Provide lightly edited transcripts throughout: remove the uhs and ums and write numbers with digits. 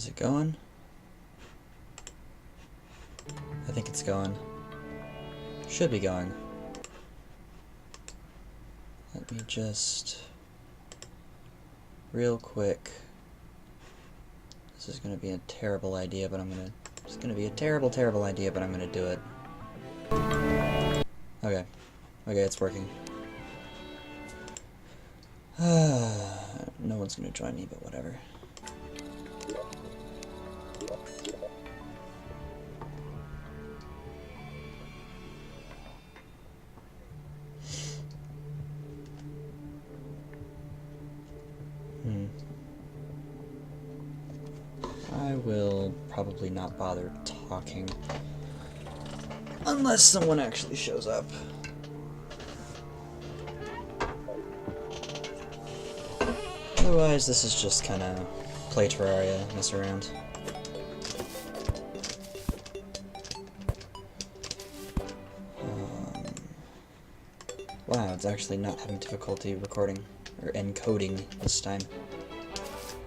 Is it going? I think it's going. Should be going. Let me just... real quick. This is gonna be a terrible idea, but I'm gonna... It's gonna be a terrible, terrible idea, but I'm gonna do it. Okay. Okay, it's working. No one's gonna join me, but whatever. I will probably not bother talking unless someone actually shows up. Otherwise, this is just kind of play Terraria, mess around. Wow, it's actually not having difficulty recording, or encoding this time.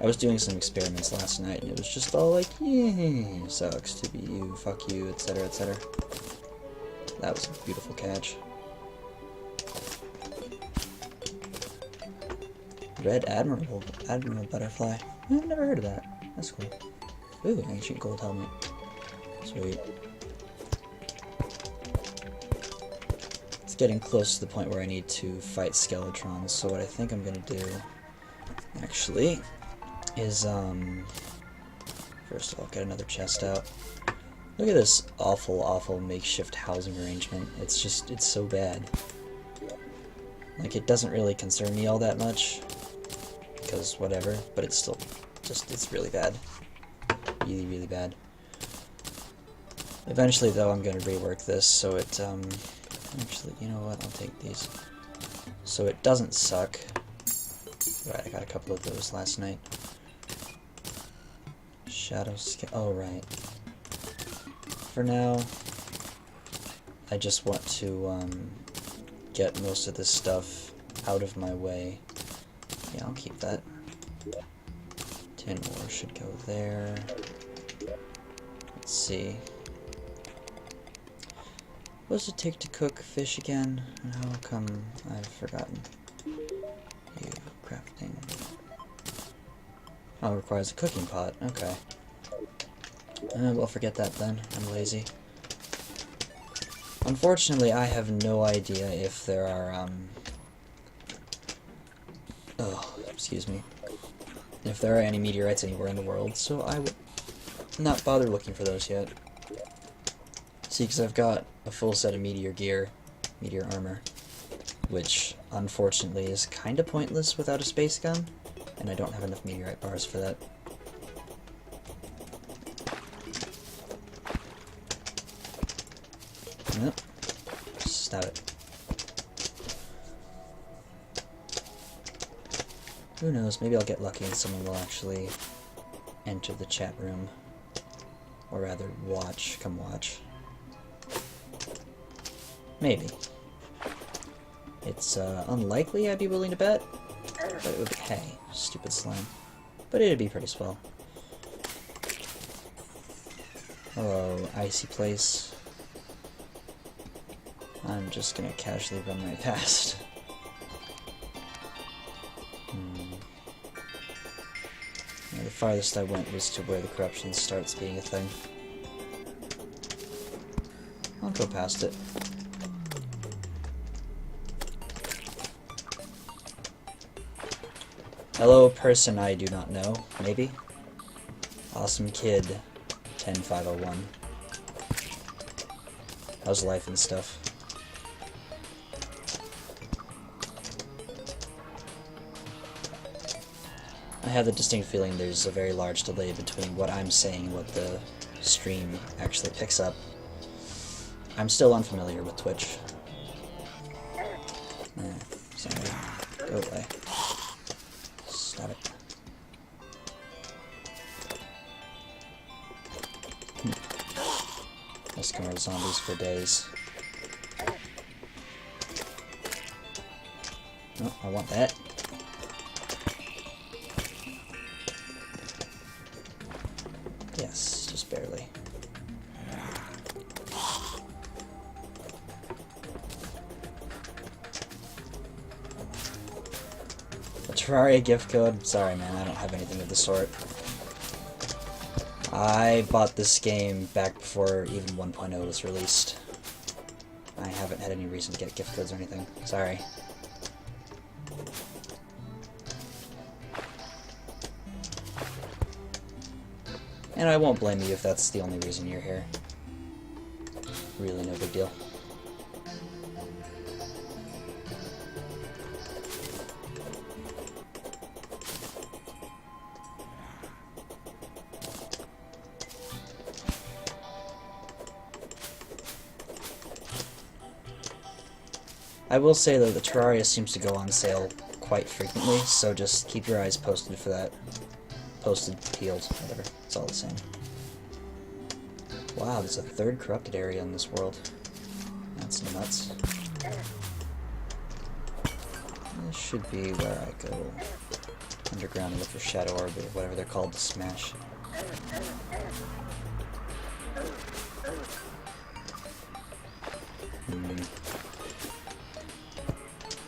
I was doing some experiments last night, and it was just all like, yeah, sucks to be you, fuck you, etc., etc. That was a beautiful catch. Red Admiral Butterfly. I've never heard of that. That's cool. Ooh, ancient gold helmet. Sweet. It's getting close to the point where I need to fight Skeletrons, so what I think I'm gonna do, actually, is, first of all, get another chest out. Look at this awful, awful makeshift housing arrangement. It's just, it's so bad. Like, it doesn't really concern me all that much, because whatever, but it's still, just, it's really bad. Really, really bad. Eventually, though, I'm gonna rework this so it, actually, you know what, I'll take these. So it doesn't suck. Right, I got a couple of those last night. Shadow scale. Oh, right. For now, I just want to get most of this stuff out of my way. Yeah, I'll keep that. Tin ore should go there. Let's see. What does it take to cook fish again? And how come I've forgotten? You crafting. Oh, it requires a cooking pot. Okay. Well, forget that then. I'm lazy. Unfortunately, I have no idea if there are, oh, excuse me. If there are any meteorites anywhere in the world, so I would not bother looking for those yet. See, because I've got a full set of meteor gear, meteor armor, which, unfortunately, is kinda pointless without a space gun, and I don't have enough meteorite bars for that. Nope. Stab it. Who knows, maybe I'll get lucky and someone will actually enter the chat room. Or rather, come watch. Maybe. It's unlikely I'd be willing to bet, but it would be, hey, stupid slime. But it'd be pretty swell. Hello, icy place. I'm just gonna casually run right past. Yeah, the farthest I went was to where the corruption starts being a thing. I'll go past it. Hello, person I do not know, maybe? Awesome kid, 10501. How's life and stuff? I have the distinct feeling there's a very large delay between what I'm saying and what the stream actually picks up. I'm still unfamiliar with Twitch. Sorry. Go away. Stop it. Let's come out zombies for days. Oh, I want that. Terraria gift code? Sorry, man, I don't have anything of the sort. I bought this game back before even 1.0 was released. I haven't had any reason to get gift codes or anything. Sorry. And I won't blame you if that's the only reason you're here. Really no big deal. I will say though, the Terraria seems to go on sale quite frequently, so just keep your eyes posted for that. Posted, peeled, whatever. It's all the same. Wow, there's a third corrupted area in this world. That's nuts. This should be where I go underground and look for Shadow Orb, or whatever they're called, to smash.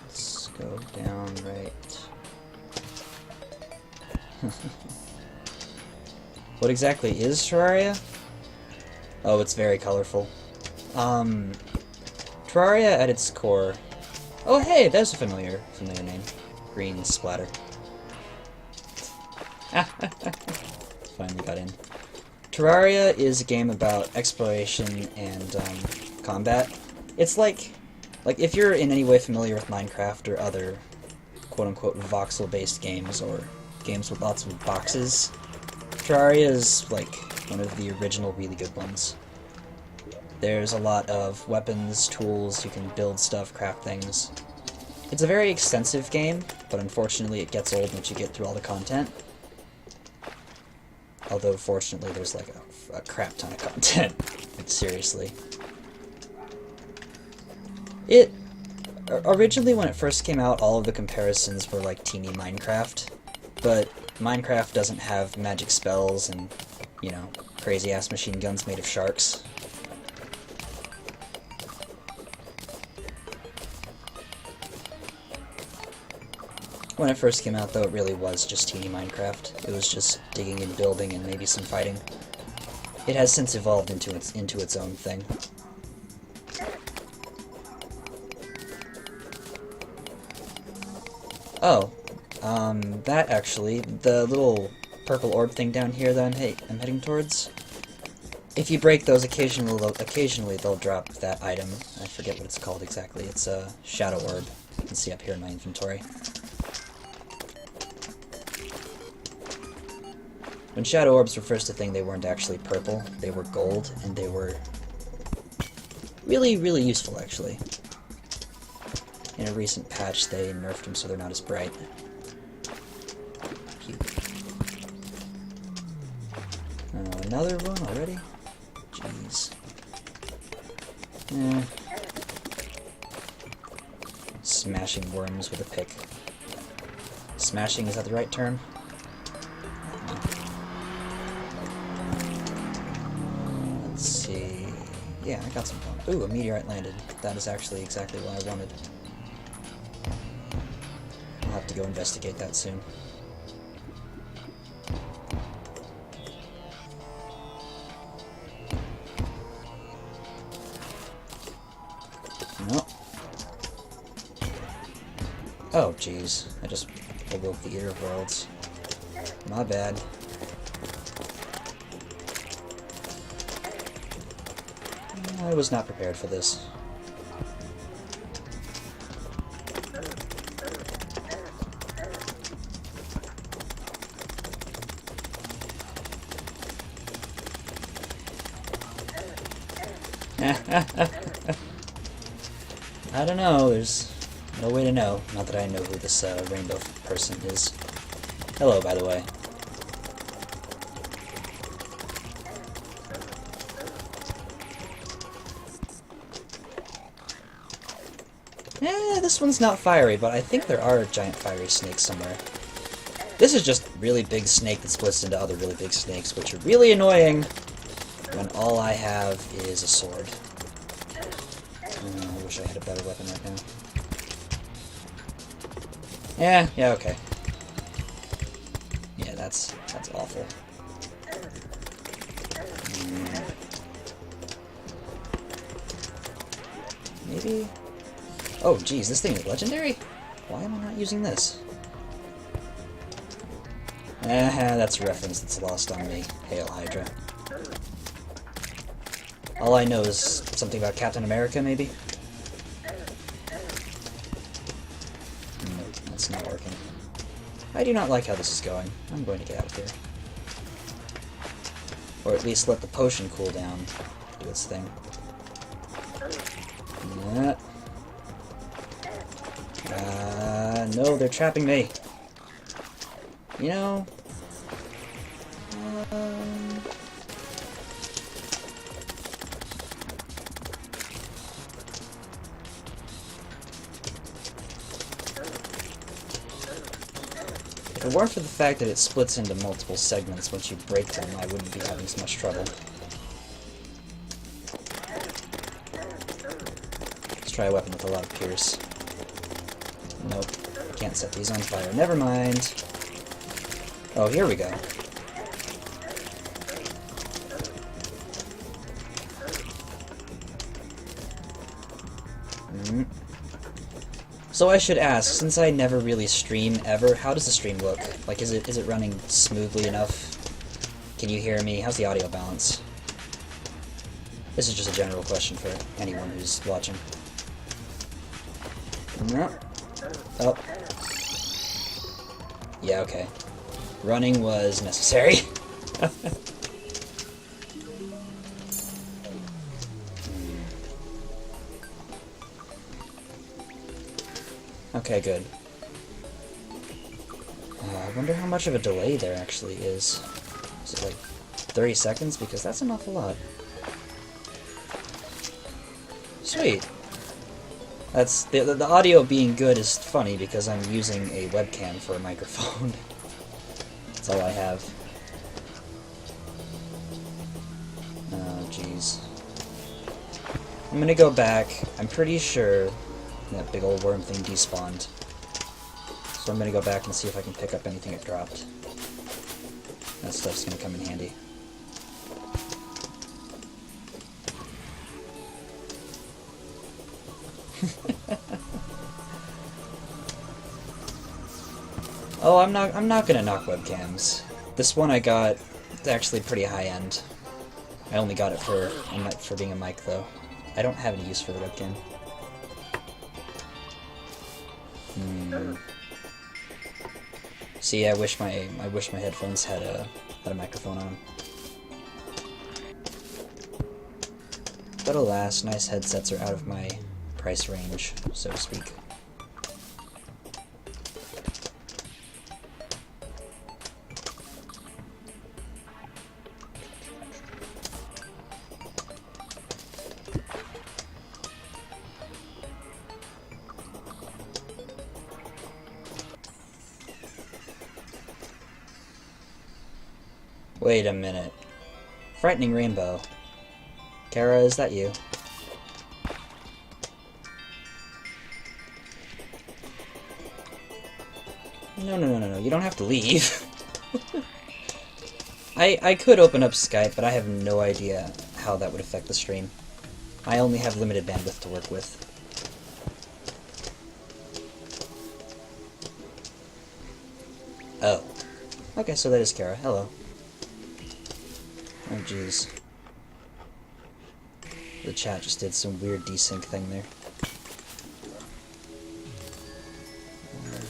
Let's go down right. What exactly is Terraria? Oh, it's very colorful. Terraria at its core... Oh hey, there's a familiar name. Green Splatter. Finally got in. Terraria is a game about exploration and combat. It's like if you're in any way familiar with Minecraft or other quote-unquote voxel-based games, or games with lots of boxes, Terraria is like one of the original really good ones. There's a lot of weapons, tools, you can build stuff, craft things. It's a very extensive game, but unfortunately it gets old once you get through all the content. Although fortunately there's like a crap ton of content. Like, seriously. Originally when it first came out, all of the comparisons were like teeny Minecraft, but Minecraft doesn't have magic spells and, you know, crazy-ass machine guns made of sharks. When it first came out, though, it really was just teeny Minecraft. It was just digging and building and maybe some fighting. It has since evolved into its own thing. Oh, that actually, the little purple orb thing down here that I'm heading towards, if you break those occasionally they'll drop that item. I forget what it's called exactly. It's a Shadow Orb. You can see up here in my inventory. When Shadow Orbs were first a thing, they weren't actually purple. They were gold, and they were really, really useful, actually. In a recent patch, they nerfed them so they're not as bright. Oh, another one already? Jeez. Smashing worms with a pick. Smashing, is that the right term? Let's see... Yeah, I got some fun. Ooh, a meteorite landed. That is actually exactly what I wanted. I'll have to go investigate that soon. No. Oh, jeez. I just awoke the Eater of Worlds. My bad. I was not prepared for this. I don't know, there's no way to know. Not that I know who this rainbow person is. Hello, by the way. This one's not fiery, but I think there are giant fiery snakes somewhere. This is just a really big snake that splits into other really big snakes, which are really annoying when all I have is a sword. I wish I had a better weapon right now. Yeah, okay. that's awful. Maybe? Oh, geez, this thing is legendary? Why am I not using this? That's a reference that's lost on me. Hail Hydra. All I know is something about Captain America, maybe? That's not working. I do not like how this is going. I'm going to get out of here. Or at least let the potion cool down. Do its thing. No, they're trapping me. You know... If it weren't for the fact that it splits into multiple segments once you break them, I wouldn't be having so much trouble. Let's try a weapon with a lot of pierce. Nope. Can't set these on fire. Never mind. Oh, here we go. So I should ask, since I never really stream ever, how does the stream look? Like, is it running smoothly enough? Can you hear me? How's the audio balance? This is just a general question for anyone who's watching. Oh. Yeah, okay. Running was necessary. Okay, good. I wonder how much of a delay there actually is. Is it like 30 seconds? Because that's an awful lot. Sweet. That's the audio being good is funny because I'm using a webcam for a microphone. That's all I have. Oh, jeez. I'm gonna go back. I'm pretty sure that big old worm thing despawned. So I'm gonna go back and see if I can pick up anything it dropped. That stuff's gonna come in handy. Oh, I'm not gonna knock webcams. This one I got, it's actually pretty high end. I only got it for being a mic though. I don't have any use for the webcam. See, I wish my headphones had a microphone on. But alas, nice headsets are out of my price range, so to speak. Wait a minute. Frightening Rainbow. Kara, is that you? No, you don't have to leave. I could open up Skype, but I have no idea how that would affect the stream. I only have limited bandwidth to work with. Oh. Okay, so that is Kara. Hello. Oh, jeez. The chat just did some weird desync thing there.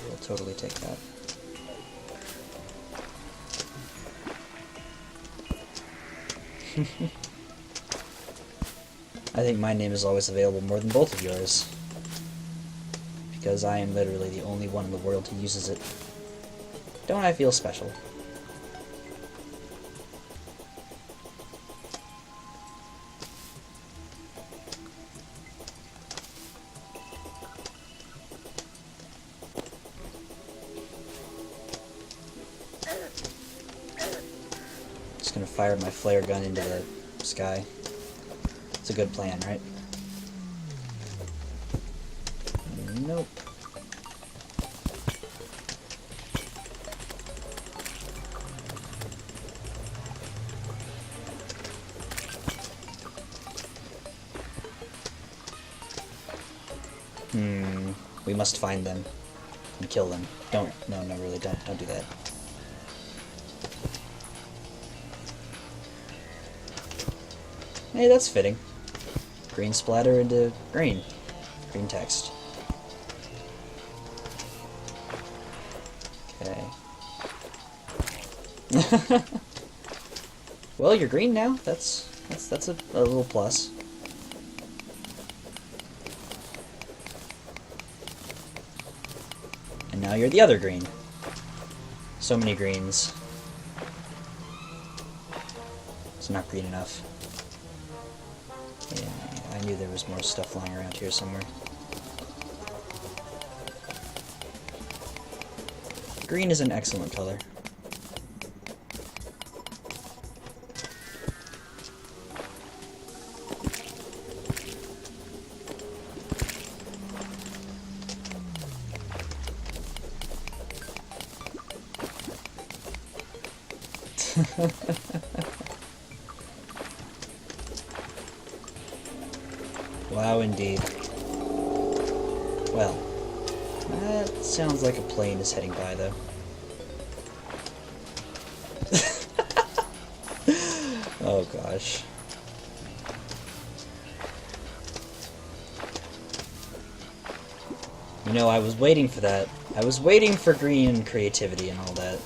We'll totally take that. I think my name is always available more than both of yours. Because I am literally the only one in the world who uses it. Don't I feel special? Just gonna fire my flare gun into the sky. It's a good plan, right? Nope. We must find them and kill them. No, really, don't do that. Hey, that's fitting. Green splatter into green. Green text. Okay. Well, you're green now. That's a little plus. And now you're the other green. So many greens. It's not green enough. Yeah, I knew there was more stuff lying around here somewhere. Green is an excellent color. Wow, indeed. Well, that sounds like a plane is heading by, though. Oh, gosh. You know, I was waiting for that. I was waiting for green creativity and all that.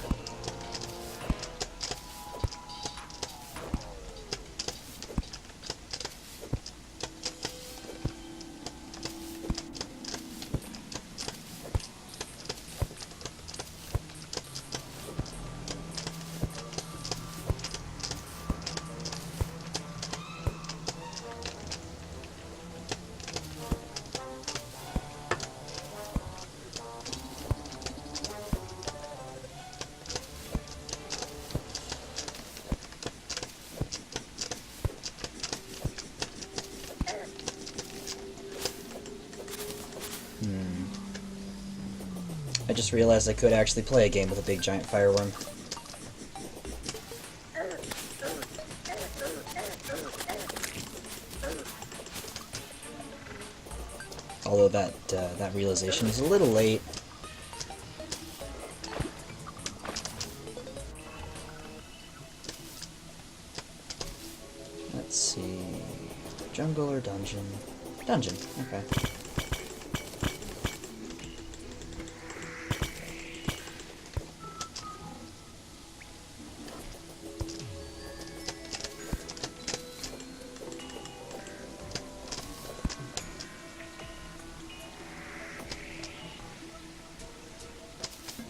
I just realized I could actually play a game with a big giant fireworm. Although that realization is a little late. Let's see... jungle or dungeon? Dungeon, okay.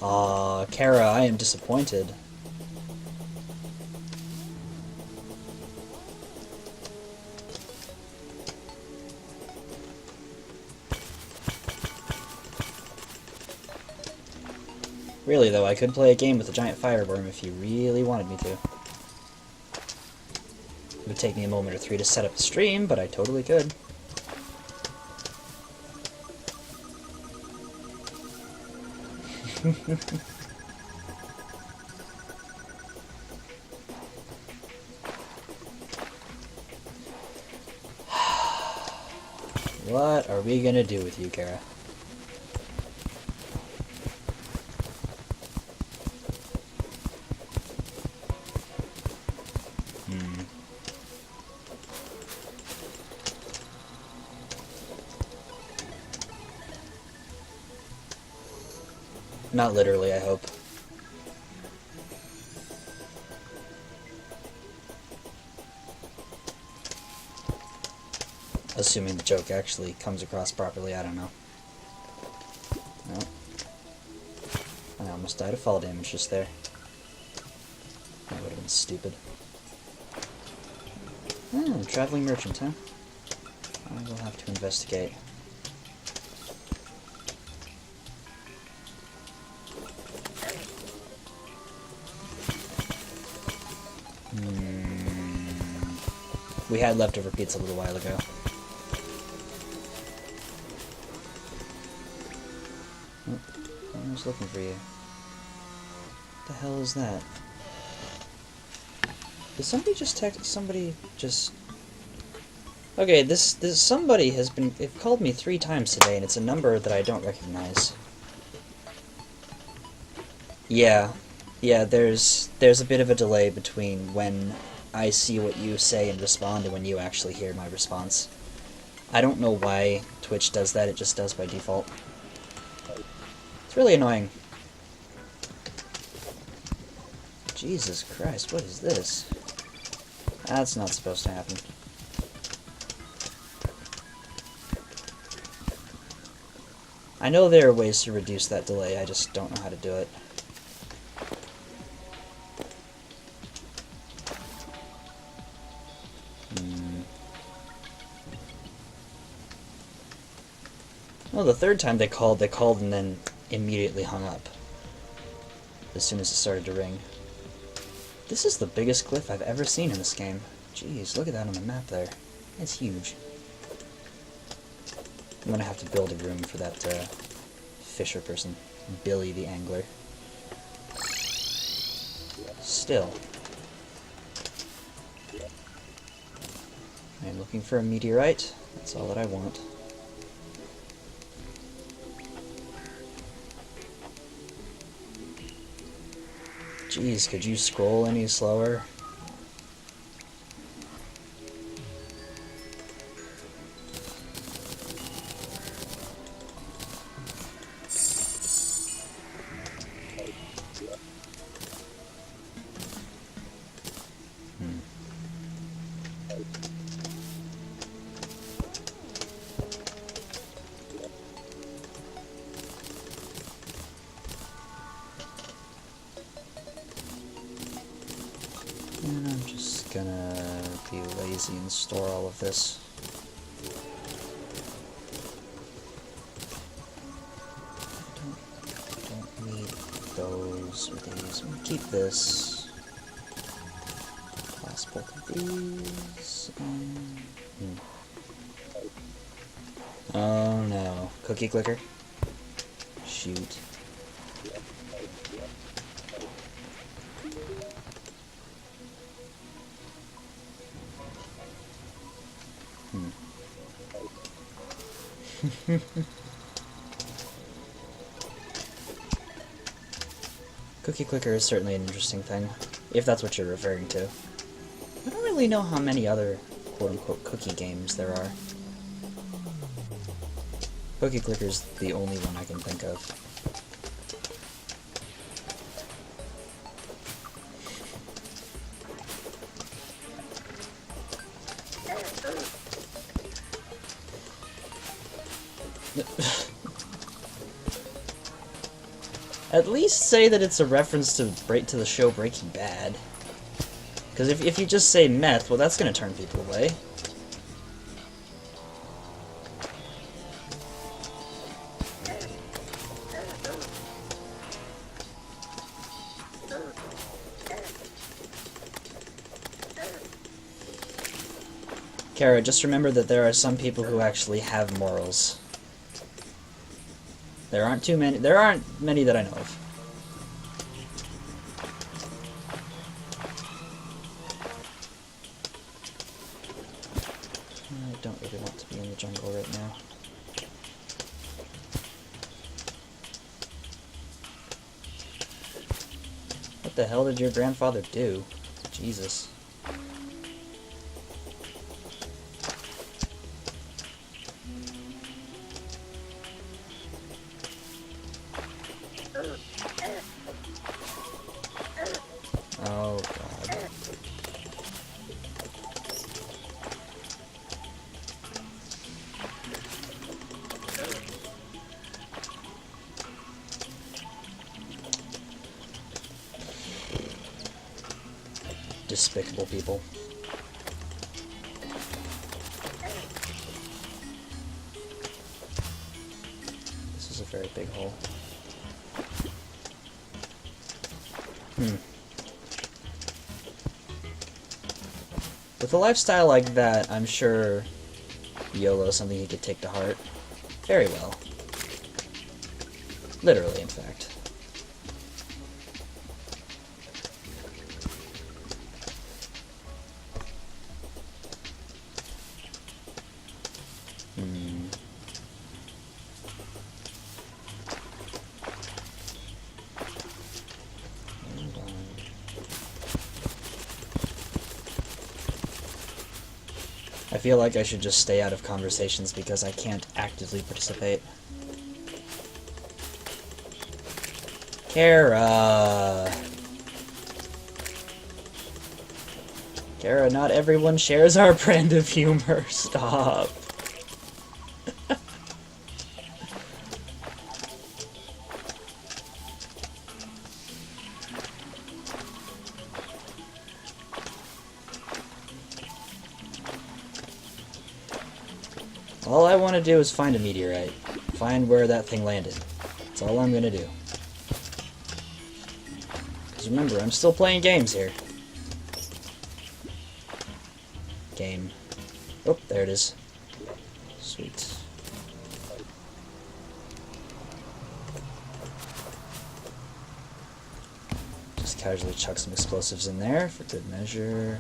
Aw, Kara, I am disappointed. Really, though, I could play a game with a giant fireworm if you really wanted me to. It would take me a moment or 3 to set up the stream, but I totally could. What are we gonna do with you, Kara? Not literally, I hope. Assuming the joke actually comes across properly, I don't know. No. I almost died of fall damage just there. That would have been stupid. Oh, traveling merchant, huh? I will have to investigate. We had leftover pizza a little while ago. Oh, I was looking for you. What the hell is that? Did somebody just text... somebody just... Okay, this somebody has been... They've called me 3 times today, and it's a number that I don't recognize. Yeah. Yeah, there's a bit of a delay between when I see what you say and respond and when you actually hear my response. I don't know why Twitch does that, it just does by default. It's really annoying. Jesus Christ, what is this? That's not supposed to happen. I know there are ways to reduce that delay, I just don't know how to do it. Well, the third time they called and then immediately hung up. As soon as it started to ring. This is the biggest cliff I've ever seen in this game. Jeez, look at that on the map there. It's huge. I'm gonna have to build a room for that fisher person. Billy the angler. Still. I'm looking for a meteorite. That's all that I want. Jeez, could you scroll any slower? And I'm just gonna be lazy and store all of this. Don't need those or these. I'm gonna keep this. Toss both of these. Oh no. Cookie clicker? Shoot. Cookie clicker is certainly an interesting thing, if that's what you're referring to. I don't really know how many other quote-unquote cookie games there are. Cookie clicker's the only one I can think of. At least say that it's a reference to the show Breaking Bad. Because if you just say meth, well, that's going to turn people away. Kara, just remember that there are some people who actually have morals. There aren't many that I know of. I don't really want to be in the jungle right now. What the hell did your grandfather do? Jesus. Oh, God. Despicable people. This is a very big hole. With a lifestyle like that, I'm sure YOLO is something he could take to heart. Very well. Literally, in fact. I feel like I should just stay out of conversations because I can't actively participate. Kara! Kara, not everyone shares our brand of humor. Stop. All I want to do is find a meteorite. Find where that thing landed. That's all I'm gonna do. Because remember, I'm still playing games here. Game. Oh, there it is. Sweet. Just casually chuck some explosives in there for good measure.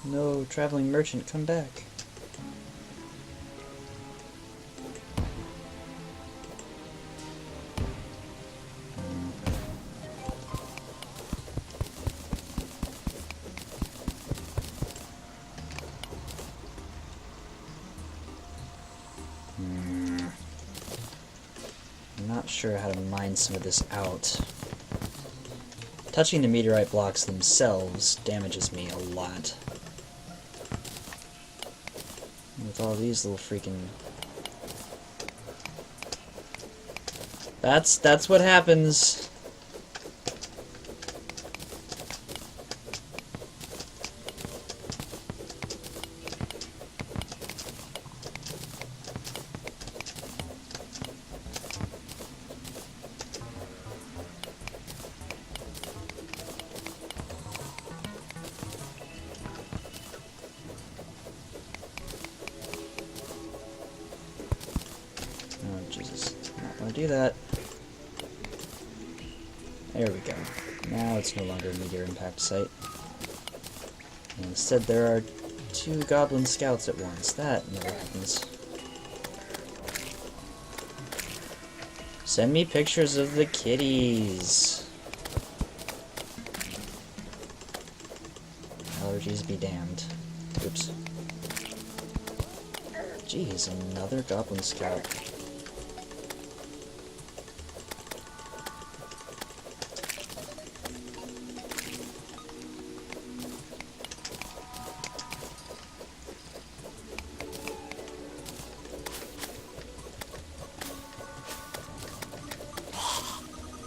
No, traveling merchant, come back. I'm not sure how to mine some of this out. Touching the meteorite blocks themselves damages me a lot. With all these little freaking... That's what happens. Oh, Jesus. Not want to do that. There we go. Now it's no longer a meteor impact site. And instead there are 2 goblin scouts at once. That never happens. Send me pictures of the kitties. Allergies be damned. Oops. Jeez, another goblin scout.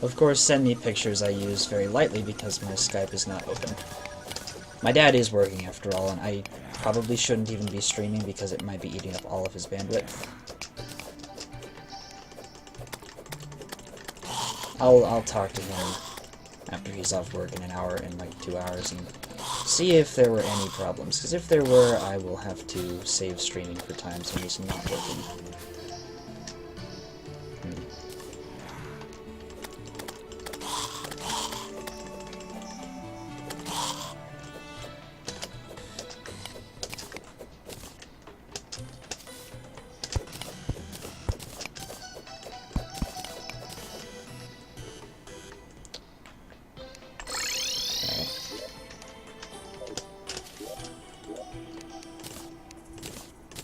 Of course, send me pictures I use very lightly because my Skype is not open. My dad is working after all, and I probably shouldn't even be streaming because it might be eating up all of his bandwidth. I'll talk to him after he's off work in an hour, in like 2 hours, and see if there were any problems. Because if there were, I will have to save streaming for times when he's not working.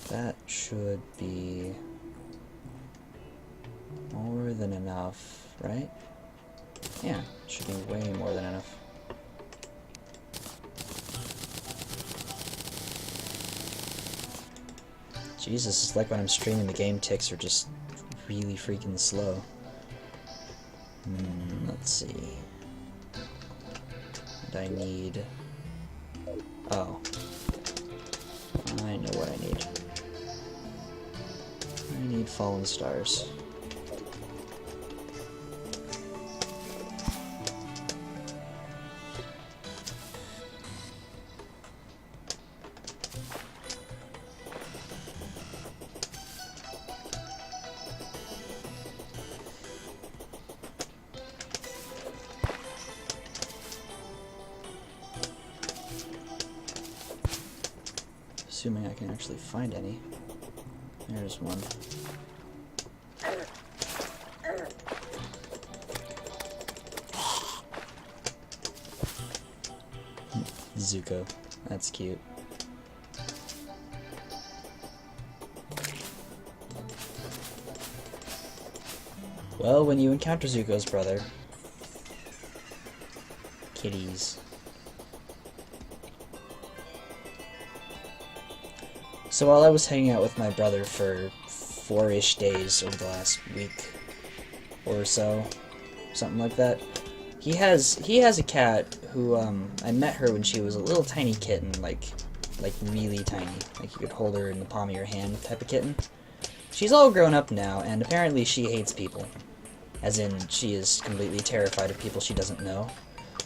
That should be more than enough, right? Yeah, it should be way more than enough. Jesus, it's like when I'm streaming, the game ticks are just really freaking slow. Let's see. And I need... Oh. I know what I need. I need fallen stars. Assuming I can actually find any. There's one. Zuko. That's cute. Well, when you encounter Zuko's brother... Kitties. So while I was hanging out with my brother for 4-ish days over the last week or so, something like that, he has a cat who, I met her when she was a little tiny kitten, like really tiny, like you could hold her in the palm of your hand type of kitten. She's all grown up now, and apparently she hates people. As in, she is completely terrified of people she doesn't know.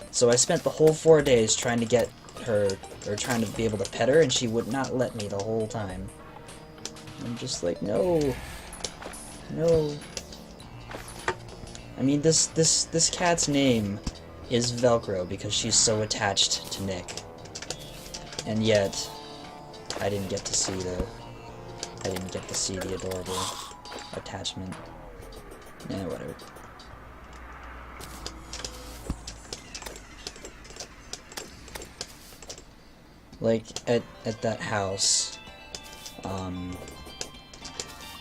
So I spent the whole 4 days trying to get her, or trying to be able to pet her, and she would not let me the whole time. I'm just like, no. No. I mean, this cat's name is Velcro because she's so attached to Nick. And yet, I didn't get to see the adorable attachment. Yeah, whatever. Like, at that house,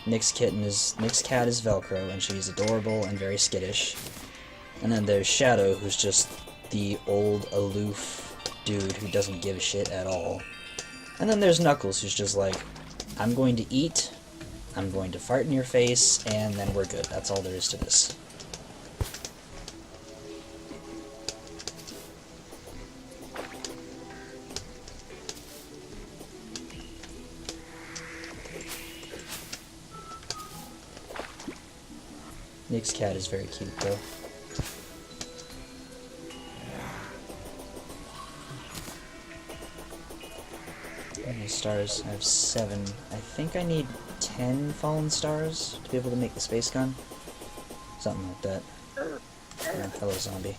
Nick's cat is Velcro, and she's adorable and very skittish. And then there's Shadow, who's just the old, aloof dude who doesn't give a shit at all. And then there's Knuckles, who's just like, I'm going to eat, I'm going to fart in your face, and then we're good. That's all there is to this. Nick's cat is very cute, though. How many stars? I have 7. I think I need 10 fallen stars to be able to make the space gun. Something like that. Oh, hello, zombie.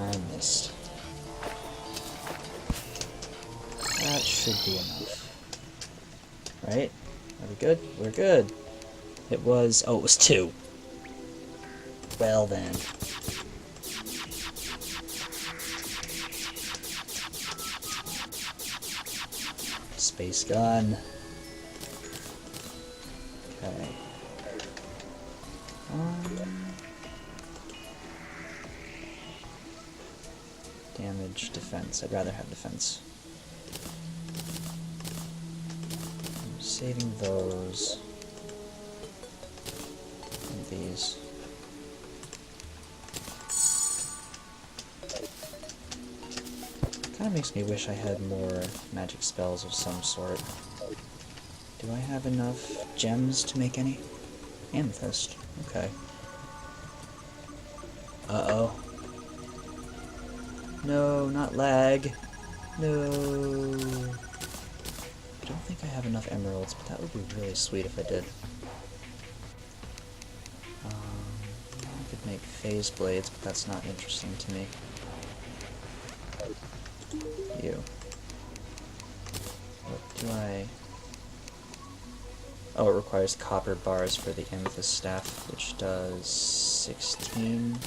I missed. That should be enough. Right? Are we good? We're good. It was 2. Well then. Space gun. Okay. Damage, defense. I'd rather have defense. I'm saving those. And these. Kinda makes me wish I had more magic spells of some sort. Do I have enough gems to make any? Amethyst. Okay. Uh-oh. No, not lag. No. I don't think I have enough emeralds, but that would be really sweet if I did. I could make phase blades, but that's not interesting to me. You. What do I... Oh, it requires copper bars for the amethyst staff, which does 16.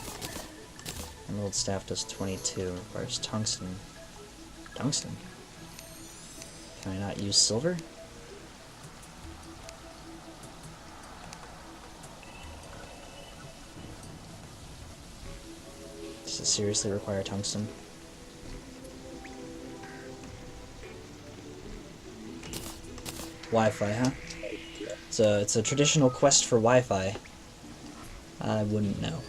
Emerald staff does 22. It requires tungsten. Tungsten? Can I not use silver? Does it seriously require tungsten? Wi-Fi, huh? It's a traditional quest for Wi-Fi. I wouldn't know.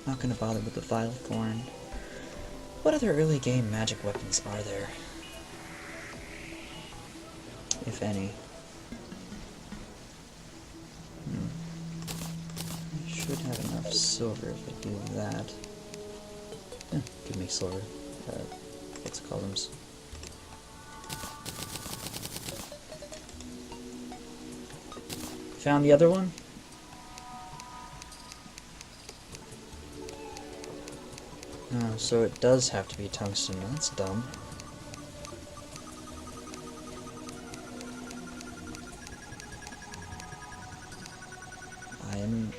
Not gonna bother with the Vile Thorn. What other early game magic weapons are there? If any. I should have enough silver if I do that. Could make silver. What's it called? Found the other one? Oh, so it does have to be tungsten. That's dumb.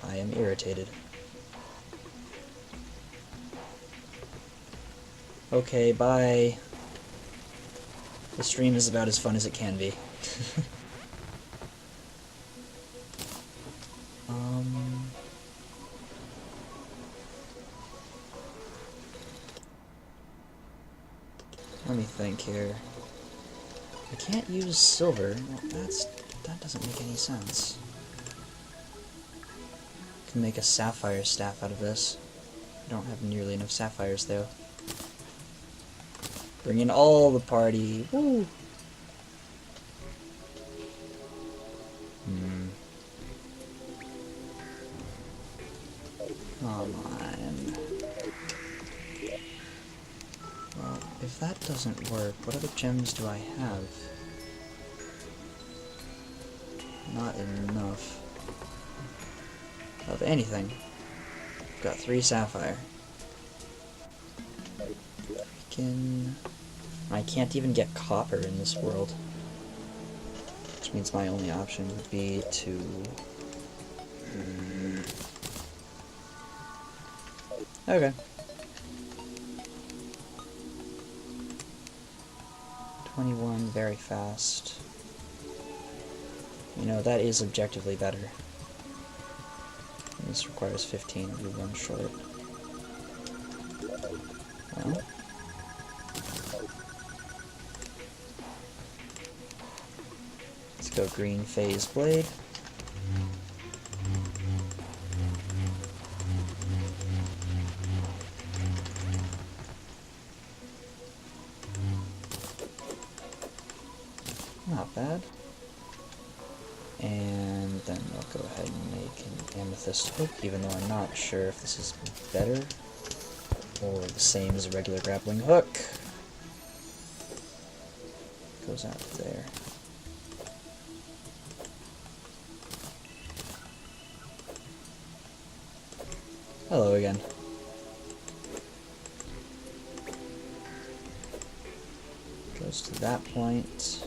I am irritated. Okay, bye. The stream is about as fun as it can be. Let me think here. I can't use silver. Well, that doesn't make any sense. I can make a sapphire staff out of this. I don't have nearly enough sapphires though. Bring in all the party. Woo! Come on. Well, if that doesn't work, what other gems do I have? Not enough of anything. I've got 3 sapphire. I can't even get copper in this world. Which means my only option would be to... Okay. 21, very fast. You know, that is objectively better. This requires 15, it'll be 1 short. Well... let's go green phase blade. Not bad. And then we'll go ahead and make an amethyst hook, even though I'm not sure if this is better or the same as a regular grappling hook. Goes out there. Hello again. Goes to that point.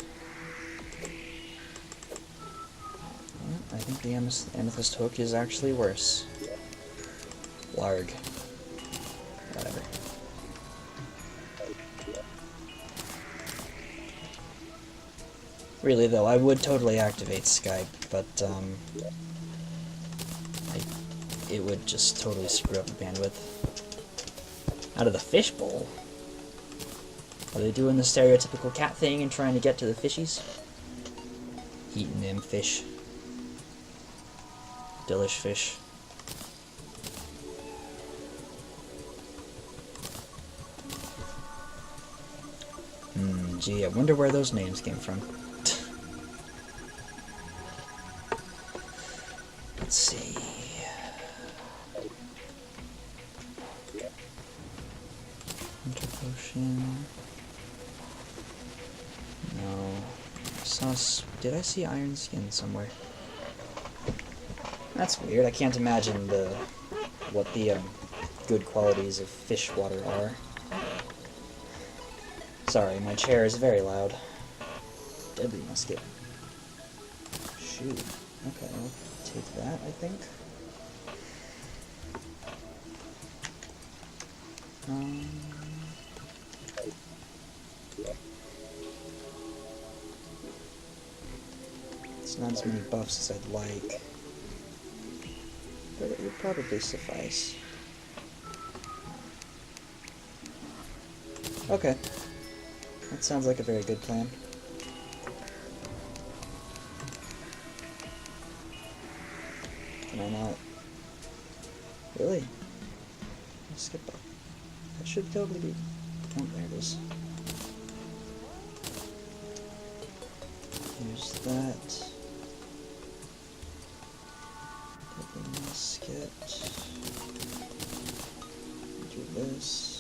I think the amethyst hook is actually worse. Larg. Whatever. Really though, I would totally activate Skype, but it would just totally screw up the bandwidth. Out of the fishbowl? Are they doing the stereotypical cat thing and trying to get to the fishies? Eating them fish. Delish fish. Gee, I wonder where those names came from. Let's see. Hunter potion. No. Did I see iron skin somewhere? That's weird. I can't imagine what the good qualities of fish water are. Sorry, my chair is very loud. Deadly musket. Shoot. Okay, I'll take that, I think. It's not as many buffs as I'd like, but it would probably suffice. Okay. That sounds like a very good plan. Can I not? Really? Skip up. That should totally be... Oh, there it is. Here's that. Skip. Do this.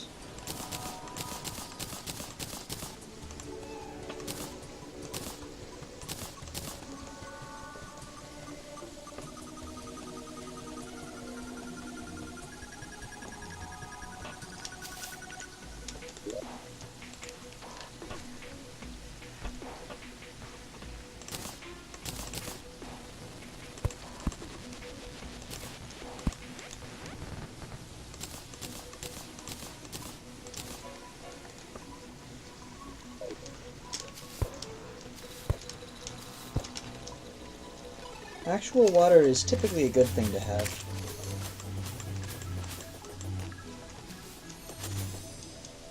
Actual water is typically a good thing to have.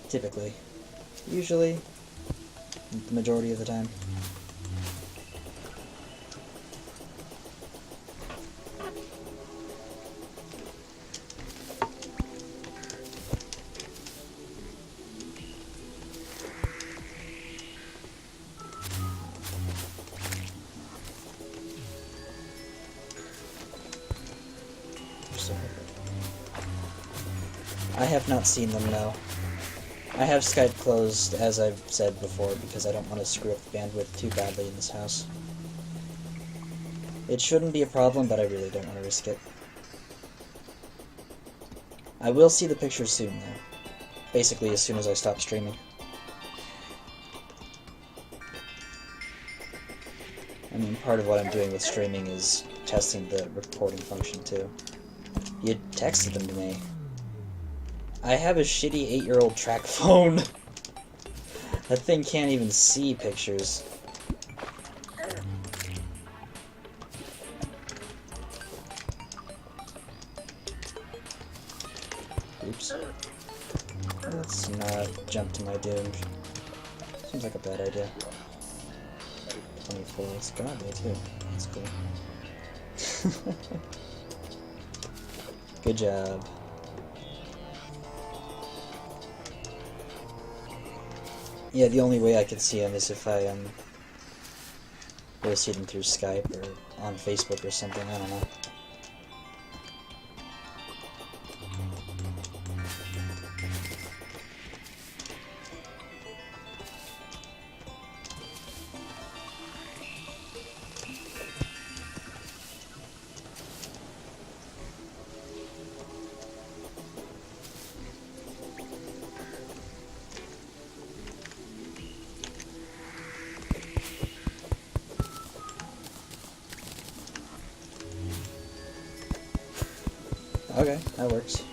Typically. Usually. The majority of the time. I have not seen them, no. I have Skype closed, as I've said before, because I don't want to screw up the bandwidth too badly in this house. It shouldn't be a problem, but I really don't want to risk it. I will see the pictures soon, though. Basically, as soon as I stop streaming. I mean, part of what I'm doing with streaming is testing the recording function, too. You texted them to me. I have a shitty 8-year-old track phone. That thing can't even see pictures. Oops. Let's not jump to my doom. Seems like a bad idea. 24. It's gone there too. That's cool. Good job. Yeah, the only way I could see them is if I really see them through Skype or on Facebook or something. I don't know. Okay, that works.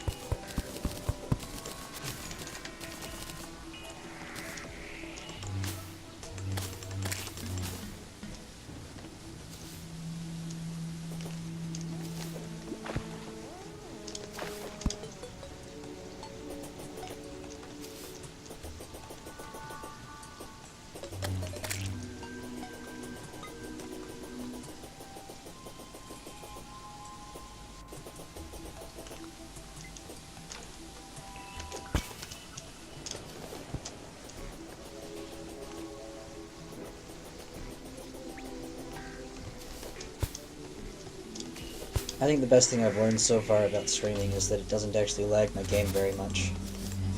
I think the best thing I've learned so far about streaming is that it doesn't actually lag my game very much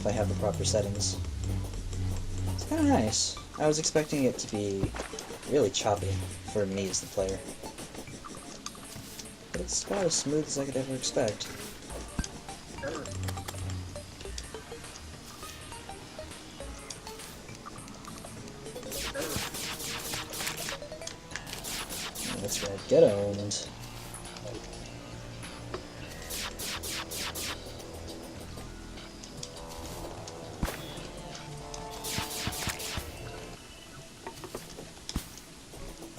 if I have the proper settings. It's kind of nice. I was expecting it to be really choppy for me as the player. But it's about as smooth as I could ever expect. That's right, get owned.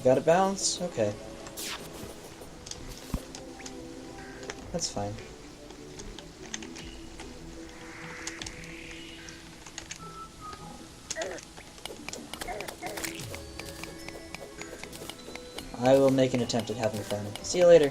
Got it balanced? Okay. That's fine. I will make an attempt at having fun. See you later.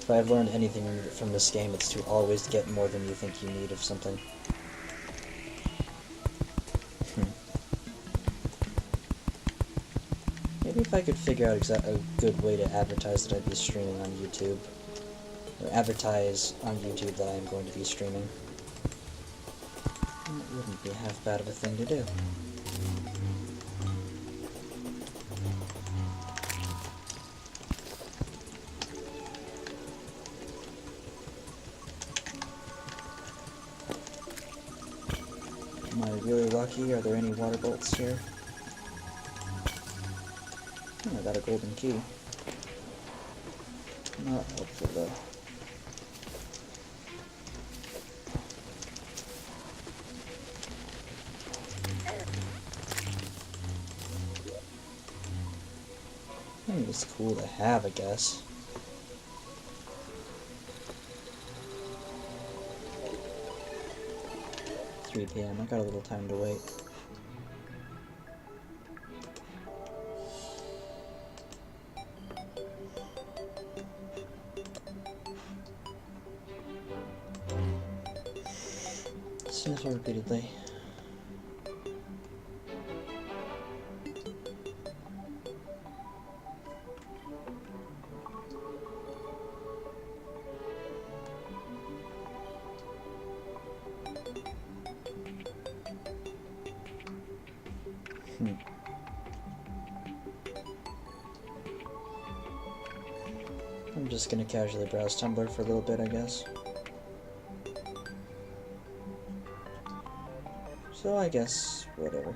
If I've learned anything from this game, it's to always get more than you think you need of something. Maybe if I could figure out a good way to advertise that I'd be streaming on YouTube. Or advertise on YouTube that I'm going to be streaming. It wouldn't be half bad of a thing to do. Am I really lucky? Are there any water bolts here? Oh, I got a golden key. Not helpful though. I think it's cool to have, I guess. $3 p.m. I got a little time to wait. Sniffle repeatedly. I'm just gonna casually browse Tumblr for a little bit, I guess. So I guess, whatever.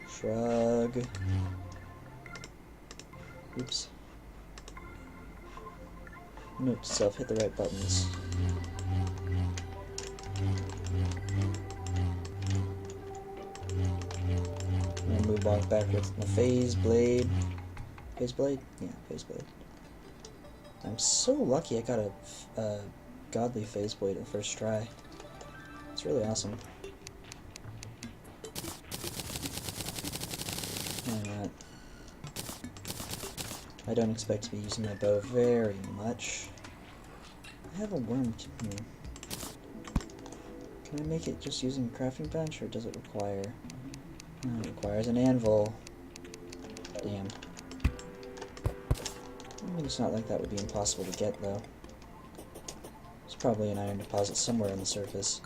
Shrug. Oops. Note to self, hit the right buttons. And move on backwards. The phase blade. Phase blade? Yeah, phase blade. I'm so lucky I got a godly phase blade at first try. It's really awesome. And I don't expect to be using my bow very much. I have a worm. Can I make it just using a crafting bench, or does it require... it requires an anvil. Damn. I mean, it's not like that would be impossible to get, though. There's probably an iron deposit somewhere on the surface.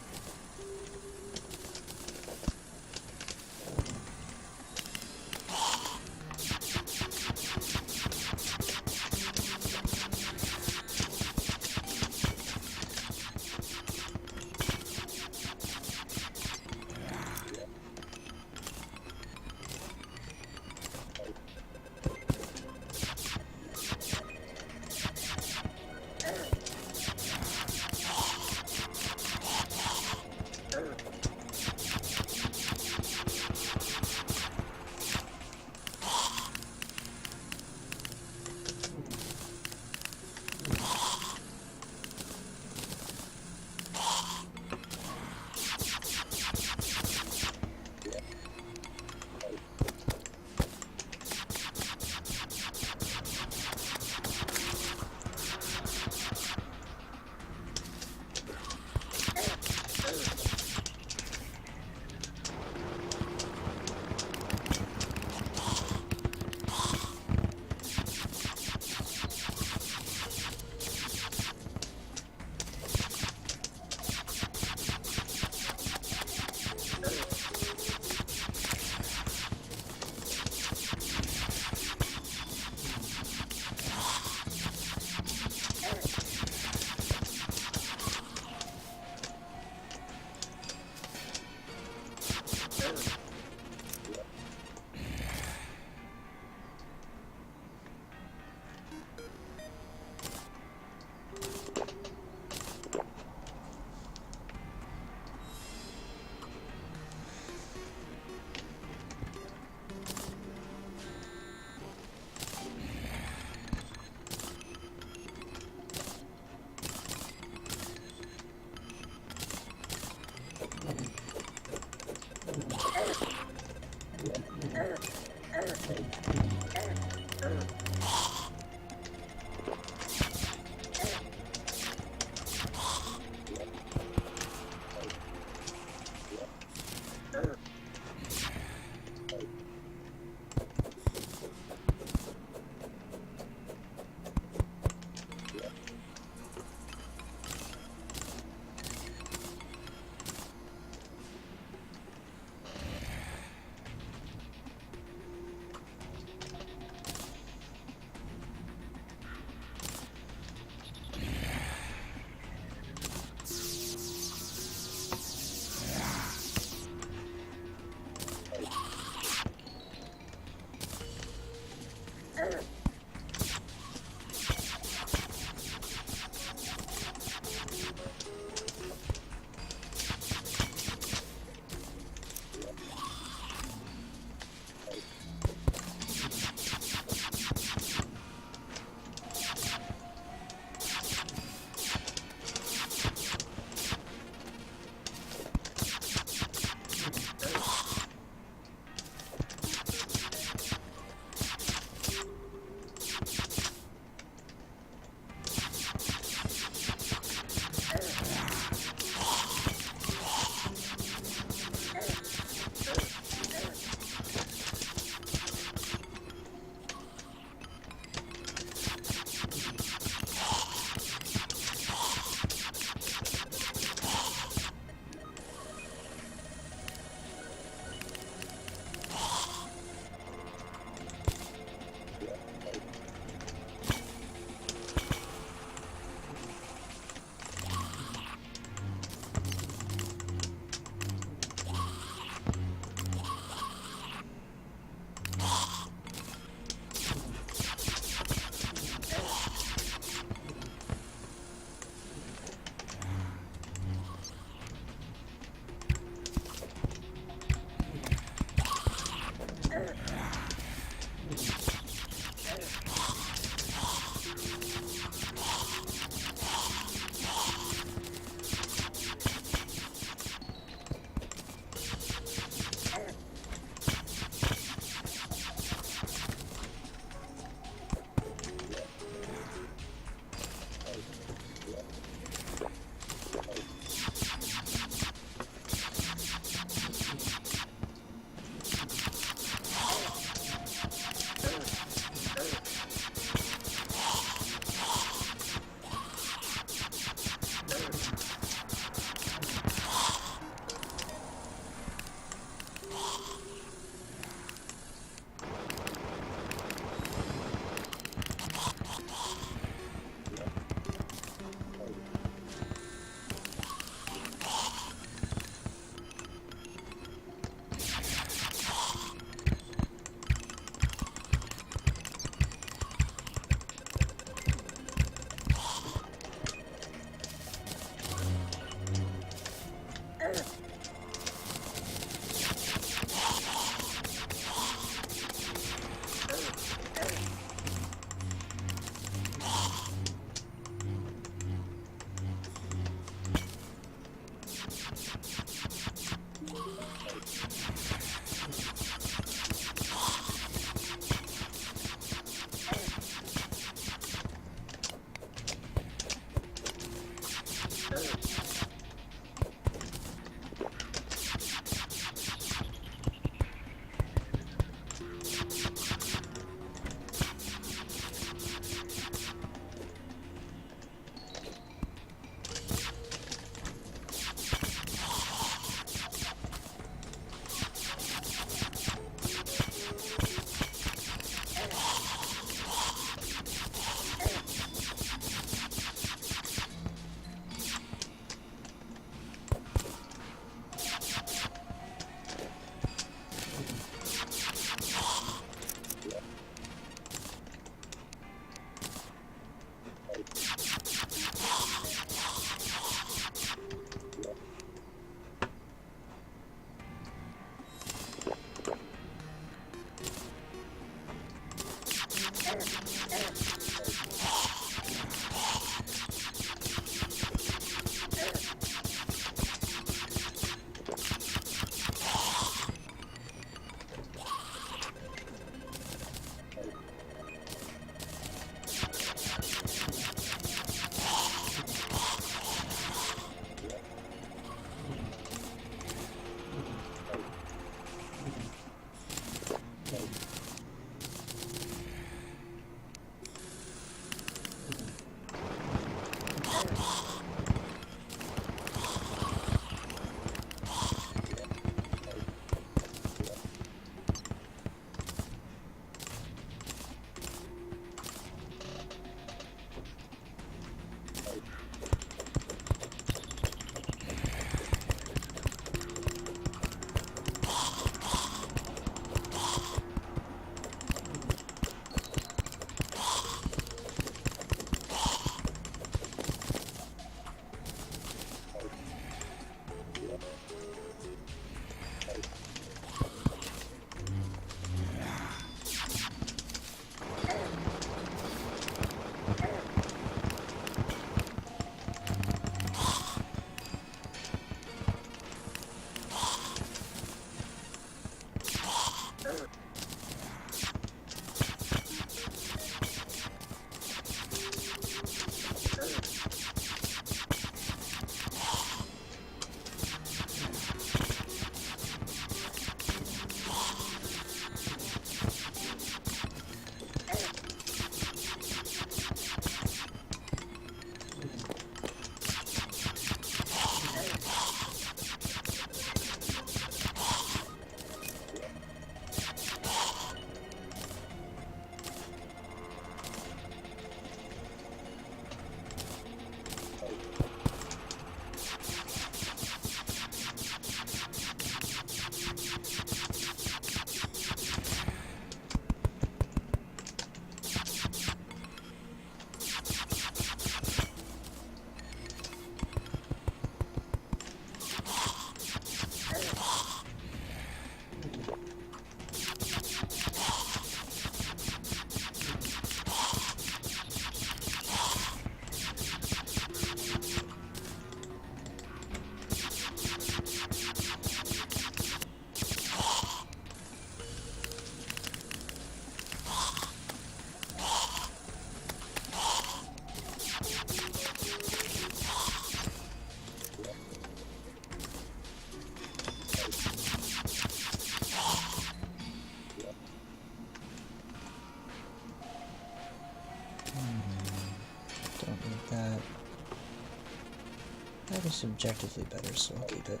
It's objectively better, so I'll keep it.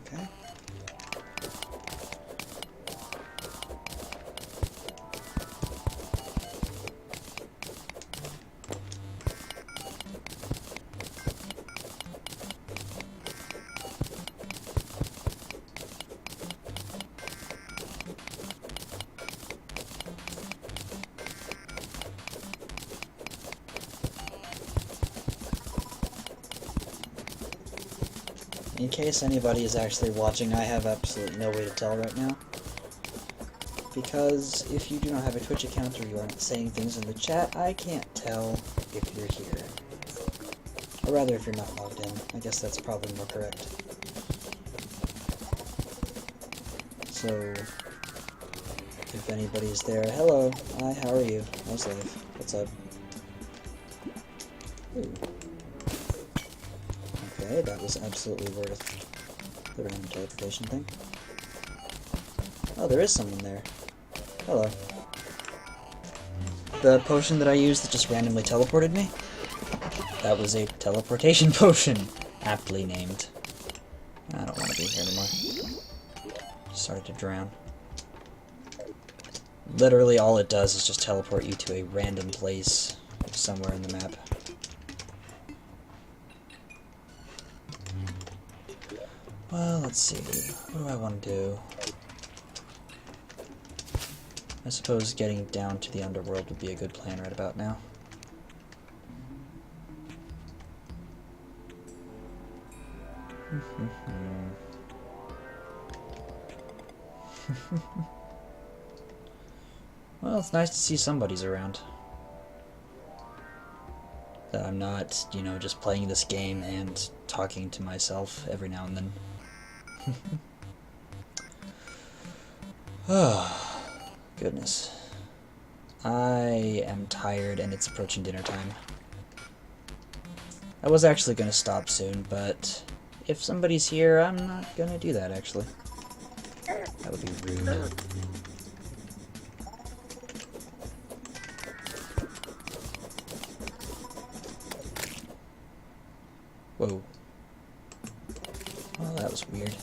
Okay. In case anybody is actually watching, I have absolutely no way to tell right now. Because if you do not have a Twitch account or you aren't saying things in the chat, I can't tell if you're here. Or rather, if you're not logged in. I guess that's probably more correct. So, if anybody's there, hello, hi, how are you? How's life? What's up? Ooh. Okay, that was absolutely worth the random teleportation thing. Oh, there is someone there. Hello. The potion that I used that just randomly teleported me? That was a teleportation potion, aptly named. I don't want to be here anymore. Started to drown. Literally all it does is just teleport you to a random place somewhere in the map. Well, let's see. What do I want to do? I suppose getting down to the underworld would be a good plan right about now. Well, it's nice to see somebody's around. That I'm not, you know, just playing this game and talking to myself every now and then. Oh, goodness. I am tired and it's approaching dinner time. I was actually going to stop soon, but if somebody's here, I'm not going to do that, actually. That would be rude. Whoa. Well, that was weird.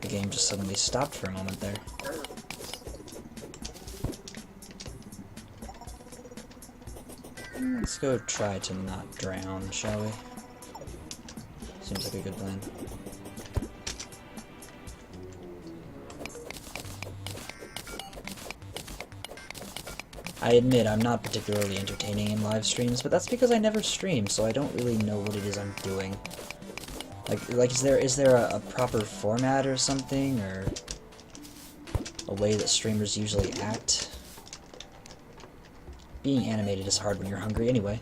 The game just suddenly stopped for a moment there. Let's go try to not drown, shall we? Seems like a good plan. I admit I'm not particularly entertaining in live streams, but that's because I never stream, so I don't really know what it is I'm doing. Like is there a proper format or something, or a way that streamers usually act? Being animated is hard when you're hungry anyway.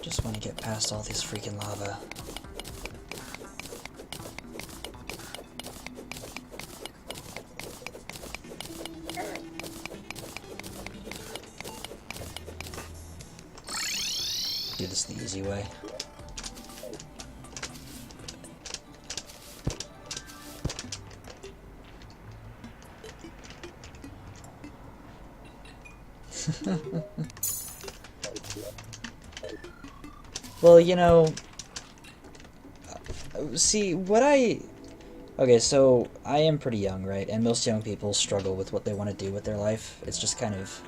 Just want to get past all this freaking lava. Do this the easy way. Well, you know, see, okay, so I am pretty young, right? And most young people struggle with what they want to do with their life. It's just kind of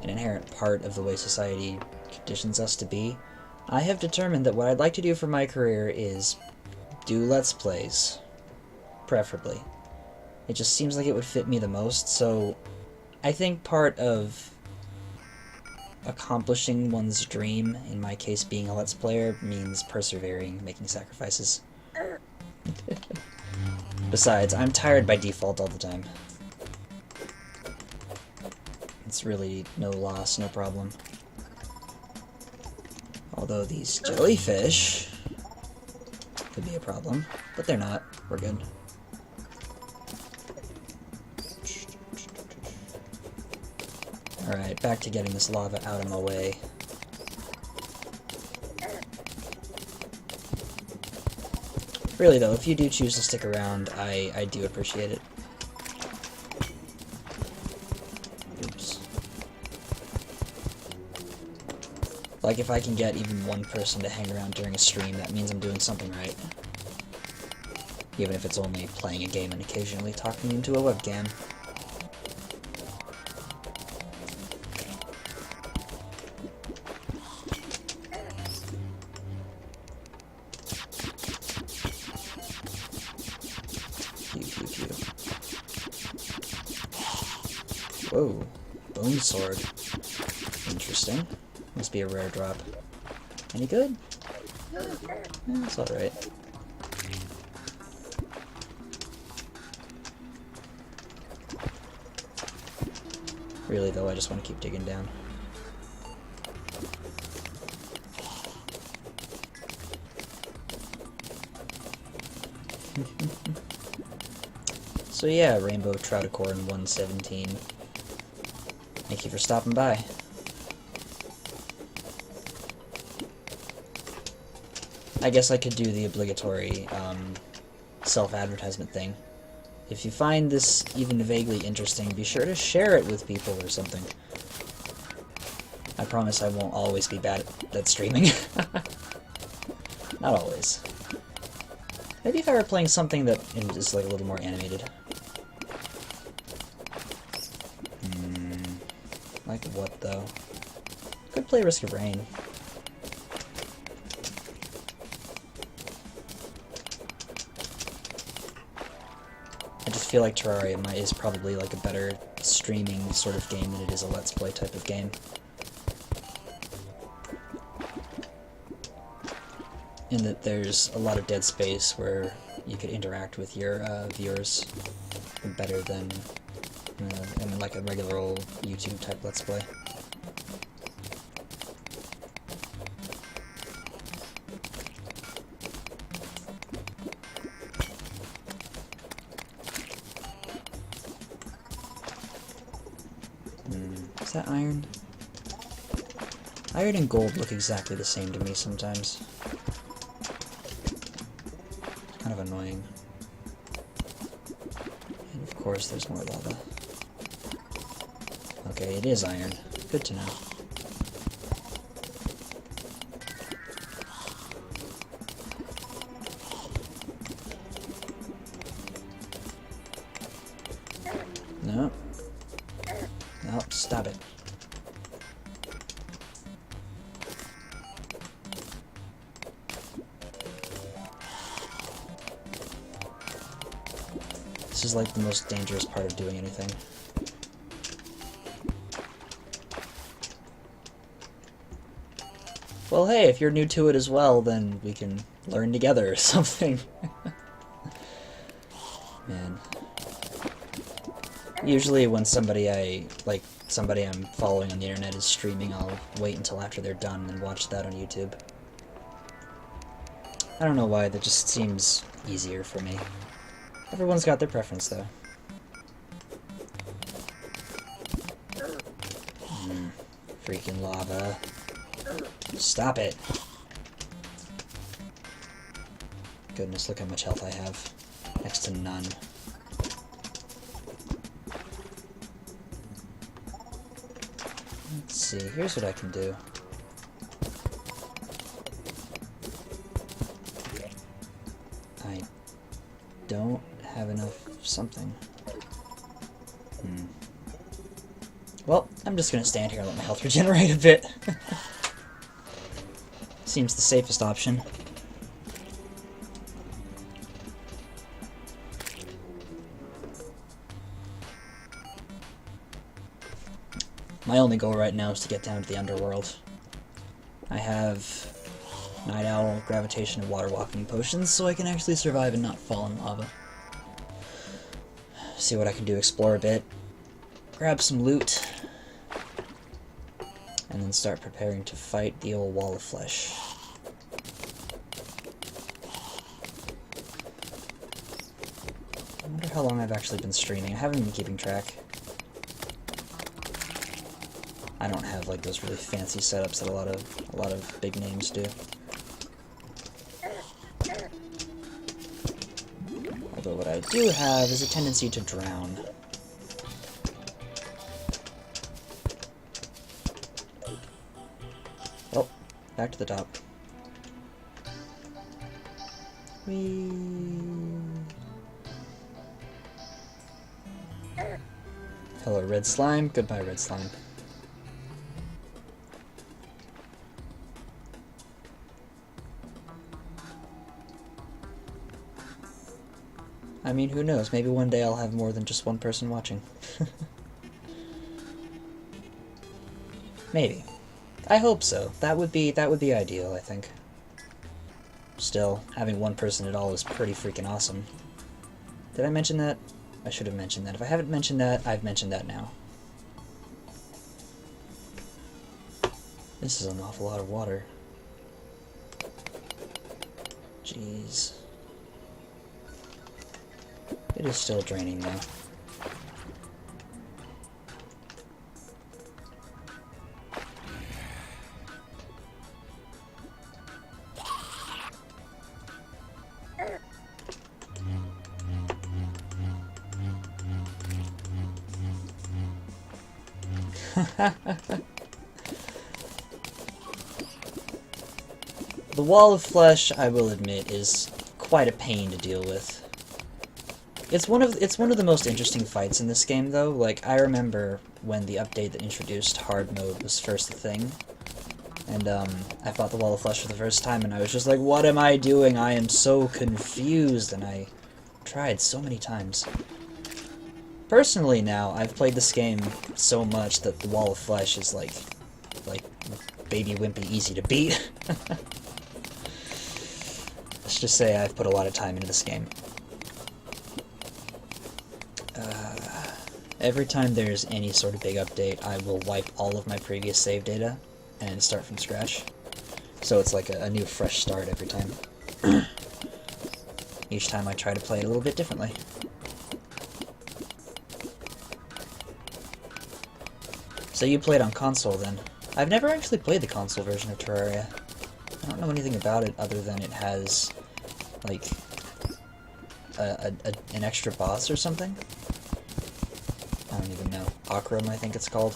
an inherent part of the way society conditions us to be. I have determined that what I'd like to do for my career is do Let's Plays, preferably. It just seems like it would fit me the most, so I think part of accomplishing one's dream, in my case being a Let's Player, means persevering, making sacrifices. Besides, I'm tired by default all the time. It's really no loss, no problem. Although these jellyfish could be a problem, but they're not. We're good. Alright, back to getting this lava out of my way. Really though, if you do choose to stick around, I do appreciate it. Oops. Like, if I can get even one person to hang around during a stream, that means I'm doing something right. Even if it's only playing a game and occasionally talking into a webcam. Whoa, bone sword. Interesting. Must be a rare drop. Any good? That's alright. Really though, I just want to keep digging down. So yeah, Rainbow Trouticorn 117. Thank you for stopping by. I guess I could do the obligatory self-advertisement thing. If you find this even vaguely interesting, be sure to share it with people or something. I promise I won't always be bad at streaming. Not always. Maybe if I were playing something that is like a little more animated. Like what, though? Could play Risk of Rain. I just feel like Terraria is probably like a better streaming sort of game than it is a Let's Play type of game. in that there's a lot of dead space where you could interact with your viewers better than in like a regular old YouTube type Let's Play. Is that iron? Iron and gold look exactly the same to me sometimes. It's kind of annoying. And of course there's more lava. Okay, it is iron. Good to know. No. No, stop it. This is like the most dangerous part of doing anything. Well, hey, if you're new to it as well, then we can learn together or something. Man. Usually when somebody I'm following on the internet is streaming, I'll wait until after they're done and watch that on YouTube. I don't know why, that just seems easier for me. Everyone's got their preference, though. Freaking lava. Stop it! Goodness, look how much health I have. Next to none. Let's see, here's what I can do. I don't have enough something. Well, I'm just gonna stand here and let my health regenerate a bit. Seems the safest option. My only goal right now is to get down to the underworld. I have Night Owl, Gravitation, and Water Walking potions, so I can actually survive and not fall in lava. See what I can do, explore a bit, grab some loot, and then start preparing to fight the old wall of flesh. I wonder how long I've actually been streaming. I haven't been keeping track. I don't have like those really fancy setups that a lot of big names do. Although what I do have is a tendency to drown. Oh, back to the top. Whee. Hello, red slime. Goodbye, red slime. I mean, who knows? Maybe one day I'll have more than just one person watching. Maybe. I hope so. That would be ideal, I think. Still, having one person at all is pretty freaking awesome. Did I mention that? I should have mentioned that. If I haven't mentioned that, I've mentioned that now. This is an awful lot of water. Jeez. It is still draining, though. The wall of flesh, I will admit, is quite a pain to deal with. It's one of the most interesting fights in this game, though. Like, I remember when the update that introduced hard mode was first a thing, and I fought the wall of flesh for the first time, and I was just like, what am I doing? I am so confused, and I tried so many times. Personally now, I've played this game so much that the wall of flesh is like, baby wimpy easy to beat. Let's just say I've put a lot of time into this game. Every time there's any sort of big update, I will wipe all of my previous save data and start from scratch. So it's like a new fresh start every time. Each time I try to play it a little bit differently. So you played on console then? I've never actually played the console version of Terraria. I don't know anything about it other than it has, like, an extra boss or something? I don't even know. Akram, I think it's called.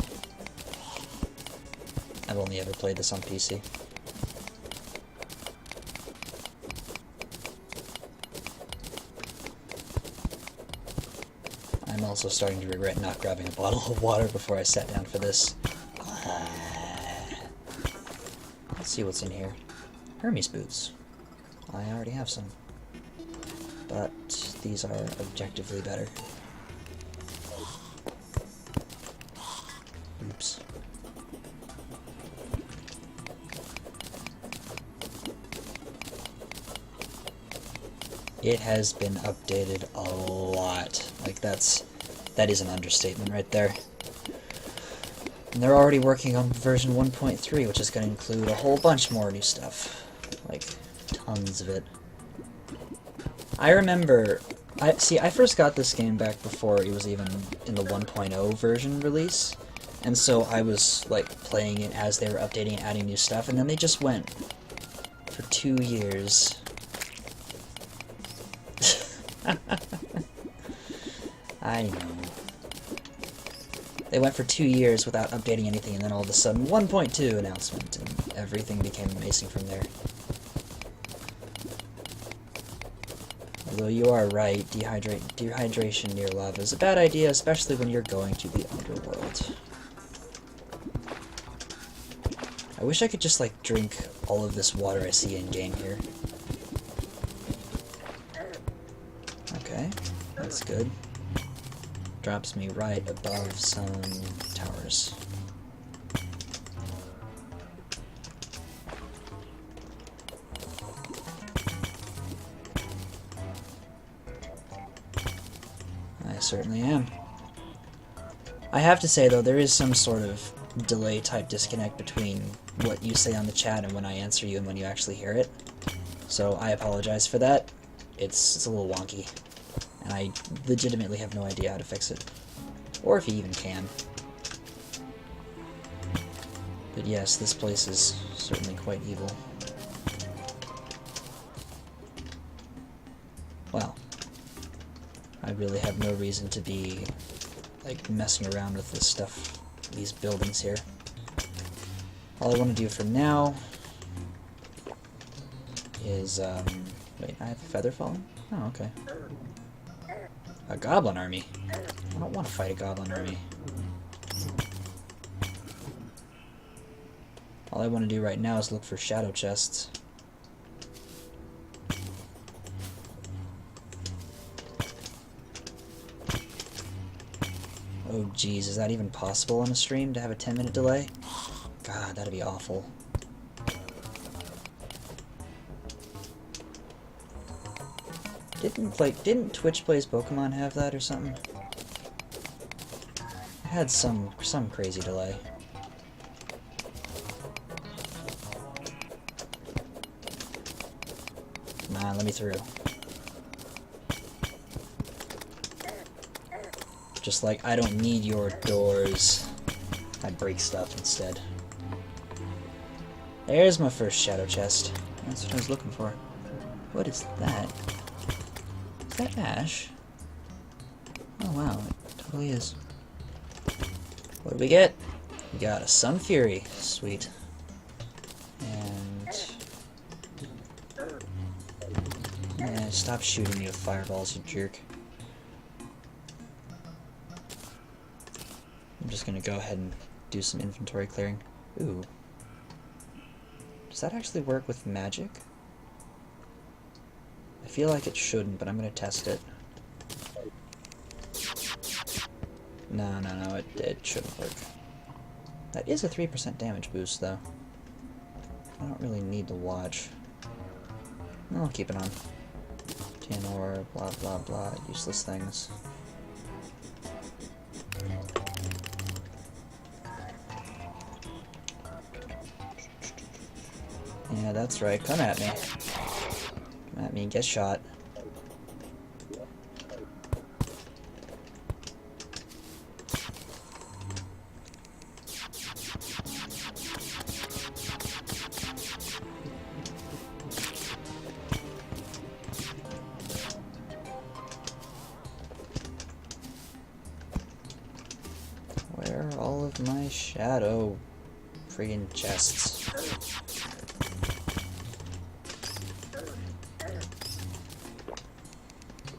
I've only ever played this on PC. I'm also starting to regret not grabbing a bottle of water before I sat down for this. Let's see what's in here. Hermes boots. I already have some. But these are objectively better. Oops. It has been updated a lot. Like, that is an understatement right there. And they're already working on version 1.3, which is going to include a whole bunch more new stuff. Like, tons of it. I remember... I first got this game back before it was even in the 1.0 version release. And so I was, like, playing it as they were updating and adding new stuff, and then they just went for 2 years. I know. They went for 2 years without updating anything, and then all of a sudden, 1.2 announcement, and everything became amazing from there. Although you are right, dehydration near lava is a bad idea, especially when you're going to the underworld. I wish I could just, like, drink all of this water I see in-game here. Okay, that's good. Drops me right above some towers. I certainly am. I have to say, though, there is some sort of delay-type disconnect between what you say on the chat and when I answer you and when you actually hear it. So I apologize for that. It's a little wonky. And I legitimately have no idea how to fix it. Or if you even can. But yes, this place is certainly quite evil. Well, I really have no reason to be, like, messing around with this stuff, these buildings here. All I want to do for now is, wait, I have a feather falling? Oh, okay. A goblin army? I don't want to fight a goblin army. All I want to do right now is look for shadow chests. Oh geez, is that even possible on a stream to have a 10-minute delay? God, that'd be awful. Didn't Twitch Plays Pokemon have that or something? It had some crazy delay. Come on, let me through. Just like, I don't need your doors. I break stuff instead. There's my first shadow chest. That's what I was looking for. What is that? Is that ash? Oh wow, it totally is. What do we get? We got a Sun Fury. Sweet. And... stop shooting me with fireballs, you jerk. I'm just gonna go ahead and do some inventory clearing. Ooh. Does that actually work with magic? I feel like it shouldn't, but I'm gonna test it. No, it shouldn't work. That is a 3% damage boost, though. I don't really need to watch. I'll keep it on. Tianor, blah blah blah, useless things. Yeah, that's right. Come at me. Come at me and get shot. Where are all of my shadow friggin' chests?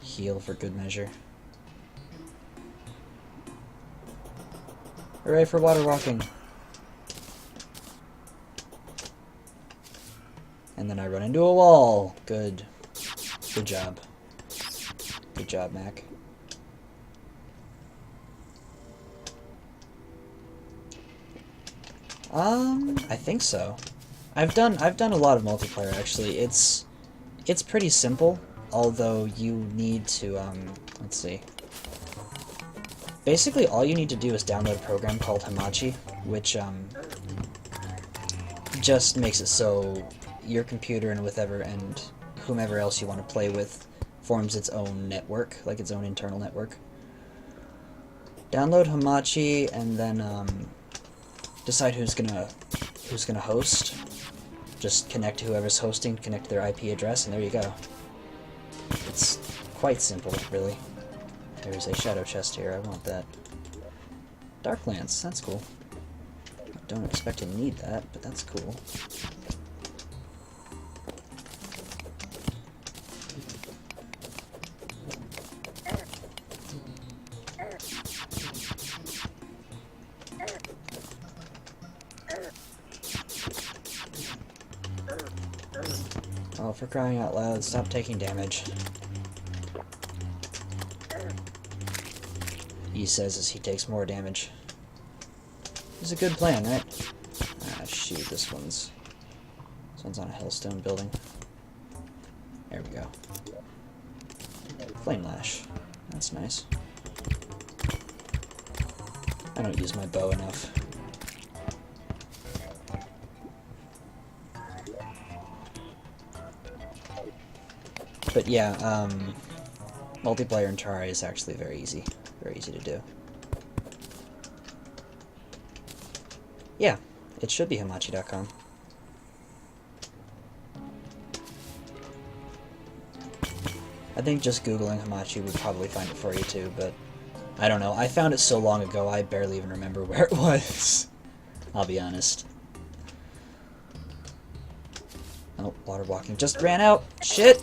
Heal for good measure. Hooray for water walking! And then I run into a wall. Good. Good job. Good job, Mac. I think so. I've done a lot of multiplayer actually. It's pretty simple, although you need to let's see. Basically all you need to do is download a program called Hamachi, which just makes it so your computer and whomever else you want to play with forms its own network, like its own internal network. Download Hamachi and then decide who's gonna host. Just connect to whoever's hosting, connect to their IP address, and there you go. It's quite simple, really. There's a shadow chest here, I want that. Dark Lance, that's cool. I don't expect to need that, but that's cool. Oh, for crying out loud, stop taking damage. He says as he takes more damage. It's a good plan, right? Ah, shoot, this one's on a hellstone building. There we go. Flame Lash. That's nice. I don't use my bow enough. But yeah, multiplayer in Terraria is actually very easy to do. Yeah, it should be Hamachi.com. I think just Googling Hamachi would probably find it for you too, but I don't know. I found it so long ago, I barely even remember where it was. I'll be honest. Oh, water walking just ran out. Shit!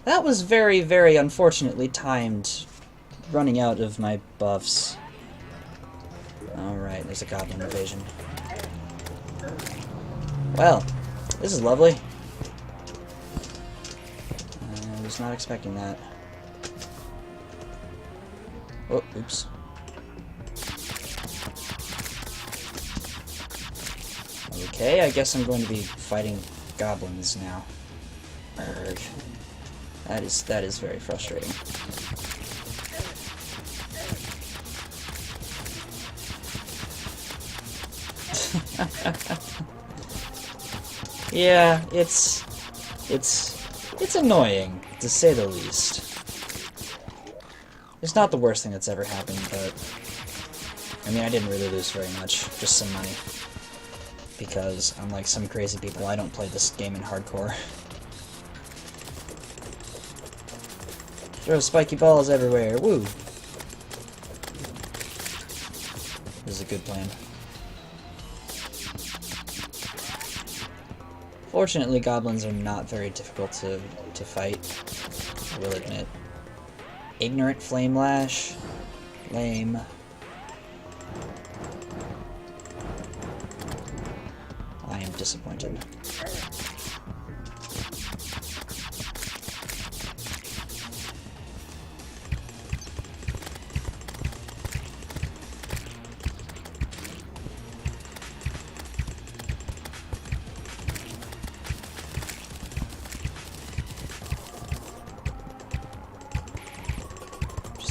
That was very, very unfortunately timed, running out of my buffs. Alright, there's a goblin invasion. Well, this is lovely. I was not expecting that. Oh, oops. Okay, I guess I'm going to be fighting goblins now. Urgh. That is very frustrating. Yeah, it's annoying, to say the least. It's not the worst thing that's ever happened, but I mean, I didn't really lose very much, just some money. Because, unlike some crazy people, I don't play this game in hardcore. Throw spiky balls everywhere, woo! This is a good plan. Fortunately, goblins are not very difficult to fight, I will admit. Ignorant Flame Lash. Lame. I am disappointed.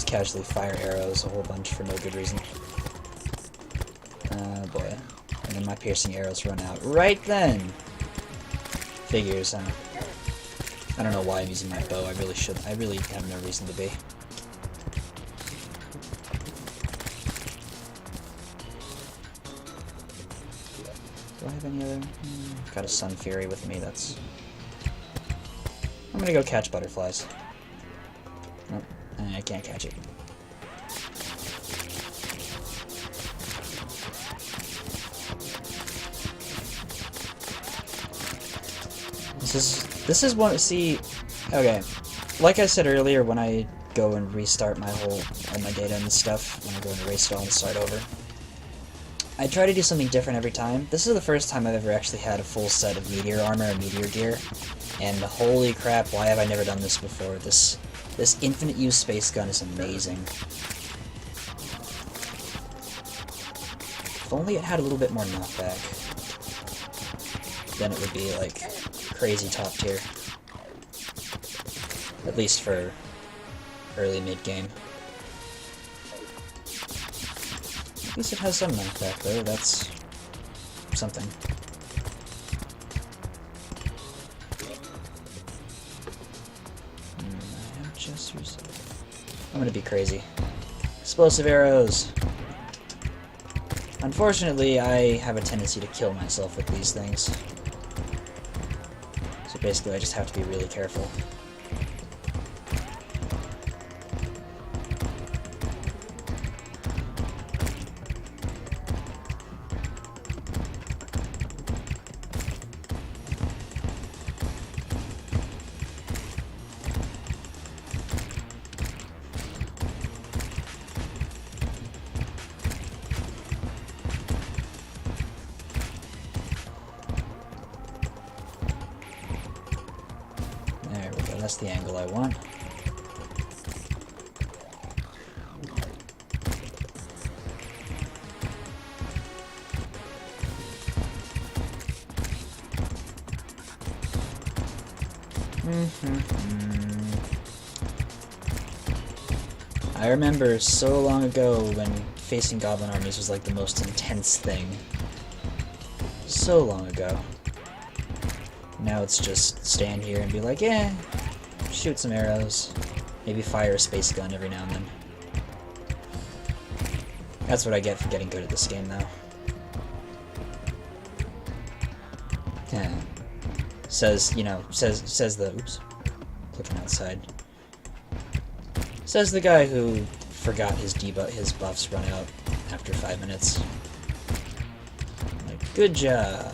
casually fire arrows a whole bunch for no good reason. Oh boy. And then my piercing arrows run out right then! Figures, huh? I don't know why I'm using my bow. I really have no reason to be. Do I have any other... got a Sun Fury with me, that's... I'm gonna go catch butterflies. Nope, I can't catch it. This is one, see, okay, like I said earlier, when I go and restart all my data and stuff, when I go and erase it all and start over, I try to do something different every time. This is the first time I've ever actually had a full set of meteor armor and meteor gear, and holy crap, why have I never done this before? This infinite use space gun is amazing. If only it had a little bit more knockback, then it would be like crazy top tier. At least for early mid-game. At least it has some knockback though, that's something. I have just used it. I'm gonna be crazy. Explosive arrows! Unfortunately, I have a tendency to kill myself with these things. So basically, I just have to be really careful. There we go, that's the angle I want. I remember so long ago when facing goblin armies was like the most intense thing. So long ago. Now it's just stand here and be like, yeah, shoot some arrows, maybe fire a space gun every now and then. That's what I get for getting good at this game, though. Yeah. Says the, oops, clicking outside. Says the guy who forgot his buffs run out after 5 minutes. Like, good job.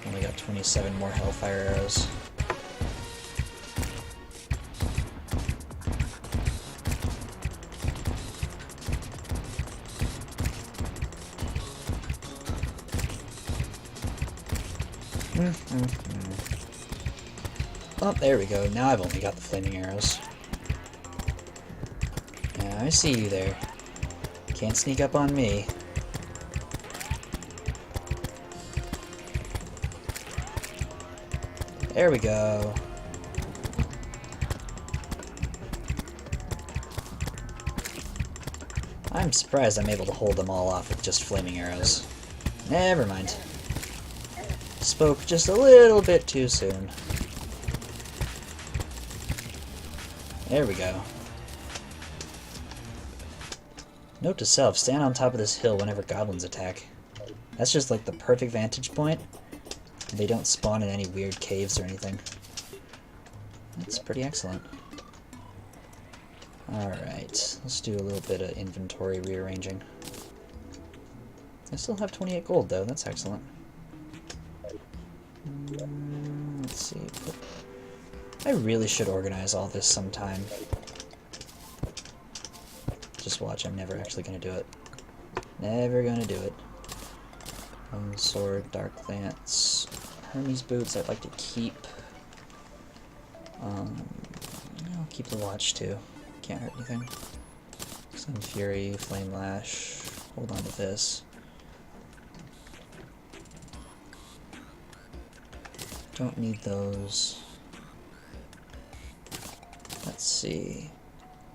Only got 27 more Hellfire arrows. Oh, there we go. Now I've only got the flaming arrows. Yeah, I see you there. Can't sneak up on me. There we go. I'm surprised I'm able to hold them all off with just flaming arrows. Never mind. Spoke just a little bit too soon. There we go. Note to self, stand on top of this hill whenever goblins attack. That's just like the perfect vantage point. They don't spawn in any weird caves or anything. That's pretty excellent. Alright, let's do a little bit of inventory rearranging. I still have 28 gold though, that's excellent. Let's see. I really should organize all this sometime. Just watch, I'm never actually gonna do it. Never gonna do it. Sword, Dark Lance, Hermes boots I'd like to keep. I'll keep the watch too. Can't hurt anything. Sun Fury, Flame Lash. Hold on to this. Don't need those. Let's see.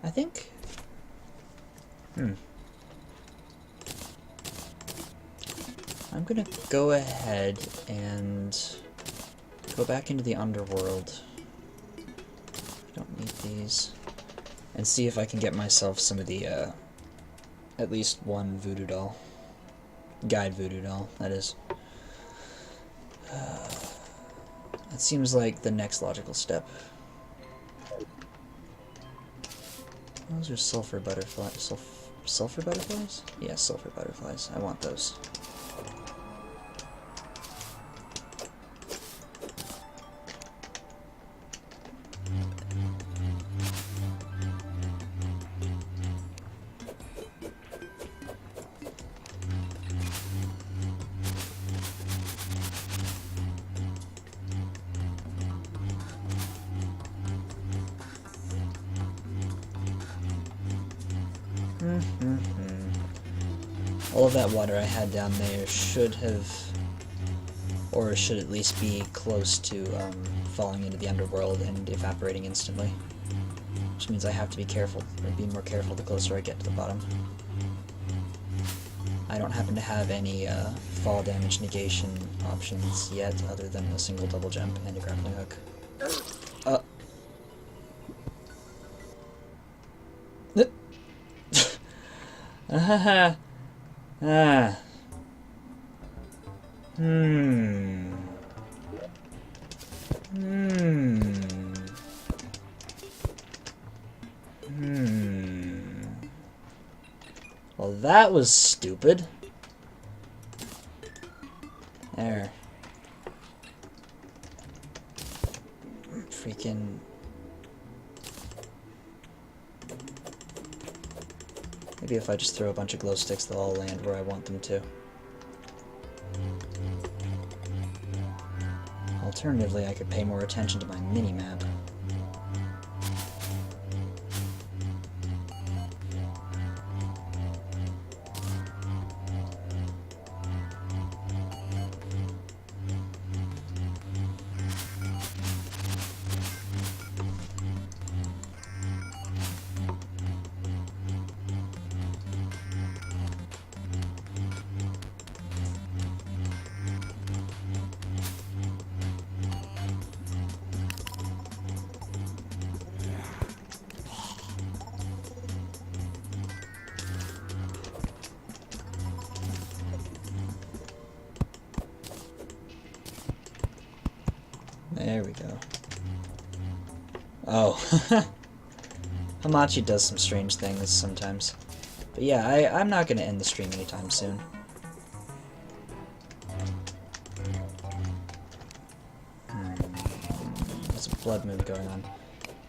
I think... I'm gonna go ahead and go back into the underworld. I don't need these. And see if I can get myself some of the, at least one voodoo doll. Guide voodoo doll, that is. That seems like the next logical step. Those are sulfur butterflies. Sulfur butterflies? Yeah, sulfur butterflies. I want those. All of that water I had down there should have, or should at least be close to falling into the underworld and evaporating instantly. Which means I have to be careful, or be more careful the closer I get to the bottom. I don't happen to have any fall damage negation options yet, other than a single double jump and a grappling hook. Well, that was stupid. There. Freaking... Maybe if I just throw a bunch of glow sticks, they'll all land where I want them to. Alternatively, I could pay more attention to my mini-map. There we go. Oh. Hamachi does some strange things sometimes. But yeah, I'm not going to end the stream anytime soon. There's a blood moon going on.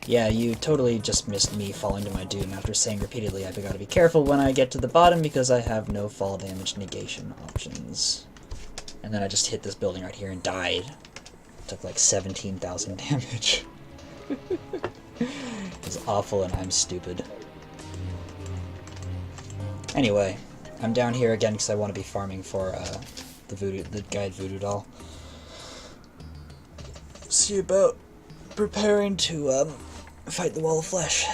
Yeah, you totally just missed me falling to my doom after saying repeatedly I've got to be careful when I get to the bottom because I have no fall damage negation options. And then I just hit this building right here and died. Took like 17,000 damage. It's awful and I'm stupid. Anyway, I'm down here again because I want to be farming for the guide voodoo doll. See about preparing to fight the wall of flesh.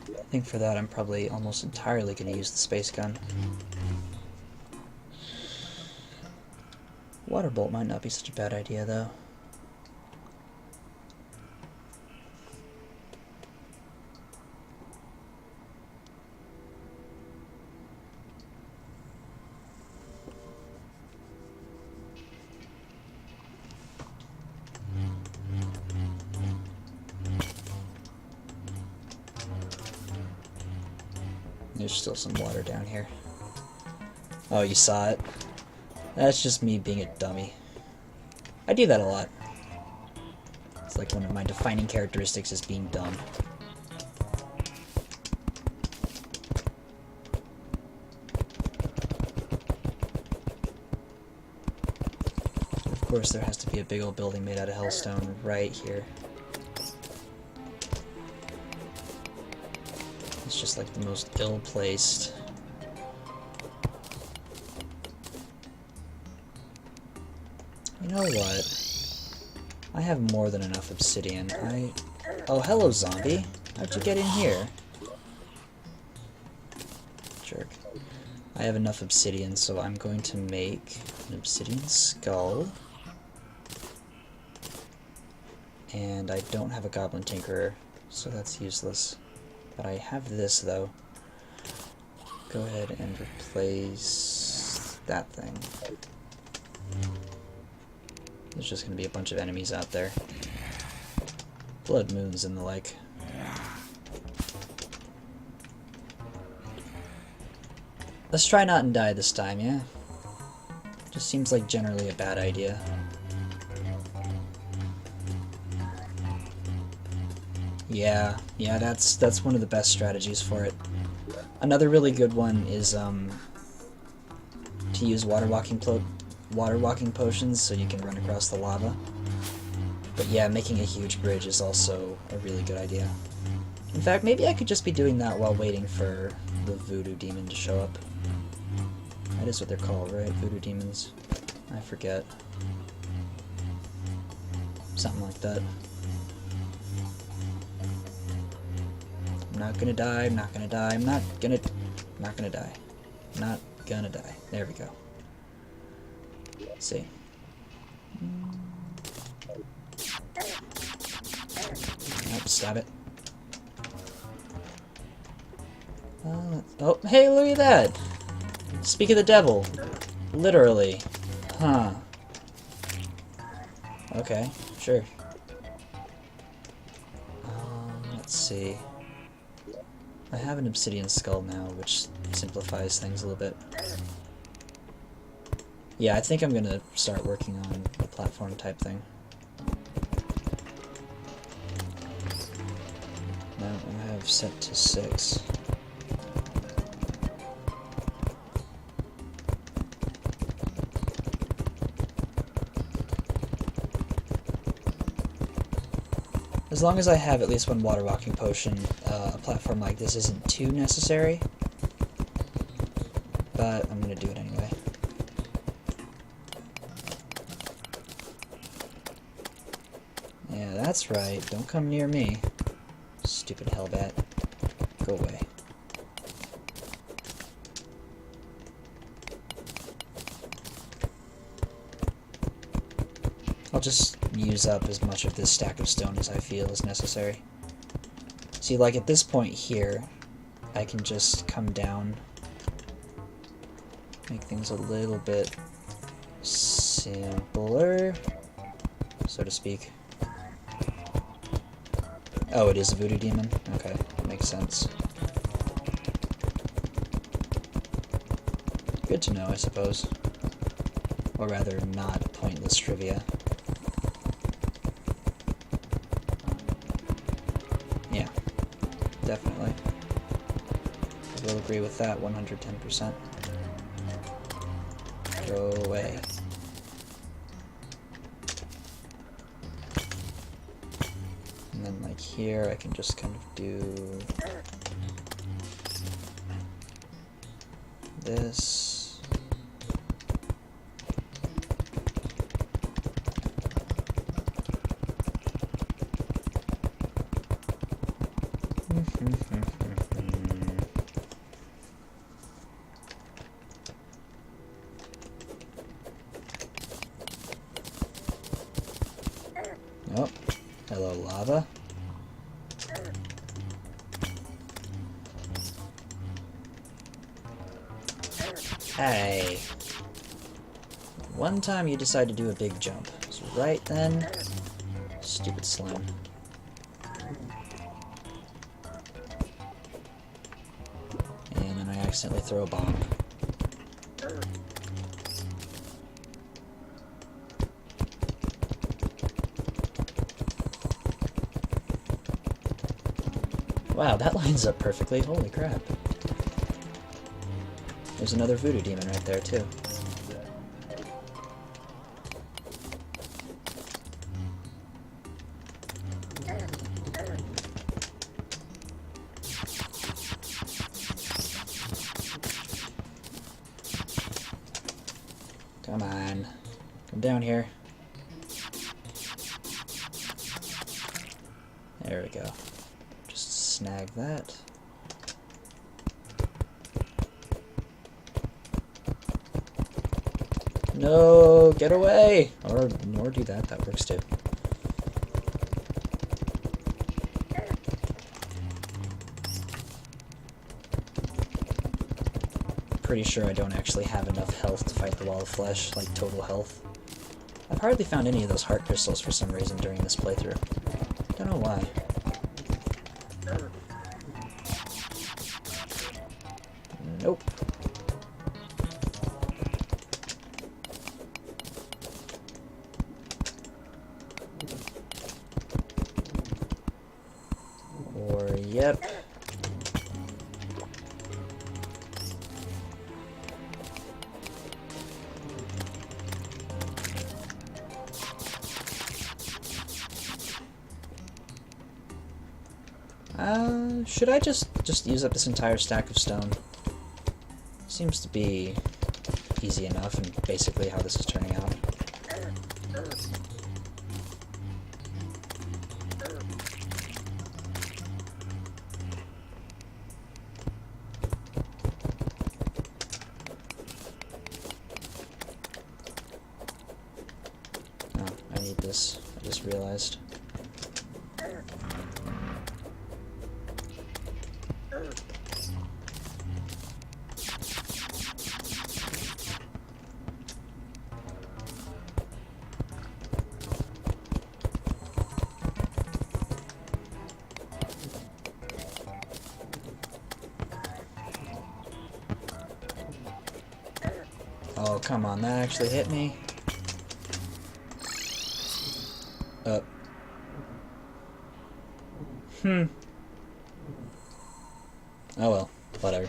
I think for that I'm probably almost entirely going to use the space gun. Water bolt might not be such a bad idea, though. There's still some water down here. Oh, you saw it? That's just me being a dummy. I do that a lot. It's like one of my defining characteristics is being dumb. Of course, there has to be a big old building made out of hellstone right here. It's just like the most ill-placed. You know what? I have more than enough obsidian. Oh, hello, zombie. How'd you get in here? Jerk. I have enough obsidian, so I'm going to make an obsidian skull. And I don't have a goblin tinkerer, so that's useless. But I have this, though. Go ahead and replace that thing. There's just going to be a bunch of enemies out there. Blood moons and the like. Let's try not and die this time, yeah? Just seems like generally a bad idea. Yeah, that's one of the best strategies for it. Another really good one is to use water walking potions so you can run across the lava. But yeah, making a huge bridge is also a really good idea. In fact, maybe I could just be doing that while waiting for the voodoo demon to show up. That is what they're called, right? Voodoo demons. I forget. Something like that. I'm not gonna die, I'm not gonna die, I'm not gonna die. I'm not gonna die. There we go. Let's see. Nope, stab it. Oh, hey, look at that! Speak of the devil. Literally. Huh. Okay, sure. Let's see. I have an obsidian skull now, which simplifies things a little bit. Yeah, I think I'm gonna start working on a platform type thing. Now I have set to 6. As long as I have at least one water walking potion, a platform like this isn't too necessary. But I'm gonna do it anyway. Yeah, that's right. Don't come near me. Stupid hellbat. Go away. I'll just use up as much of this stack of stone as I feel is necessary. See, like at this point here, I can just come down, make things a little bit simpler, so to speak. Oh, it is a voodoo demon? Okay, that makes sense. Good to know, I suppose. Or rather, not pointless trivia. Yeah, definitely. I will agree with that 110%. Go away. And then like here I can just kind of do this. Oh, hello lava. Hey. One time you decide to do a big jump. So right then, stupid slime. And then I accidentally throw a bomb. Wow, that lines up perfectly. Holy crap. There's another voodoo demon right there, too. Come on. Come down here. There we go. Just snag that. No, get away! Or do that. That works too. Pretty sure I don't actually have enough health to fight the wall of flesh, like total health. I've hardly found any of those heart crystals for some reason during this playthrough. Don't know why. Nope. Or, yep. Should I just use up this entire stack of stone? Seems to be easy enough and basically how this is turning out. Oh, I need this. I just realized. Oh, come on, that actually hit me. Oh well, whatever.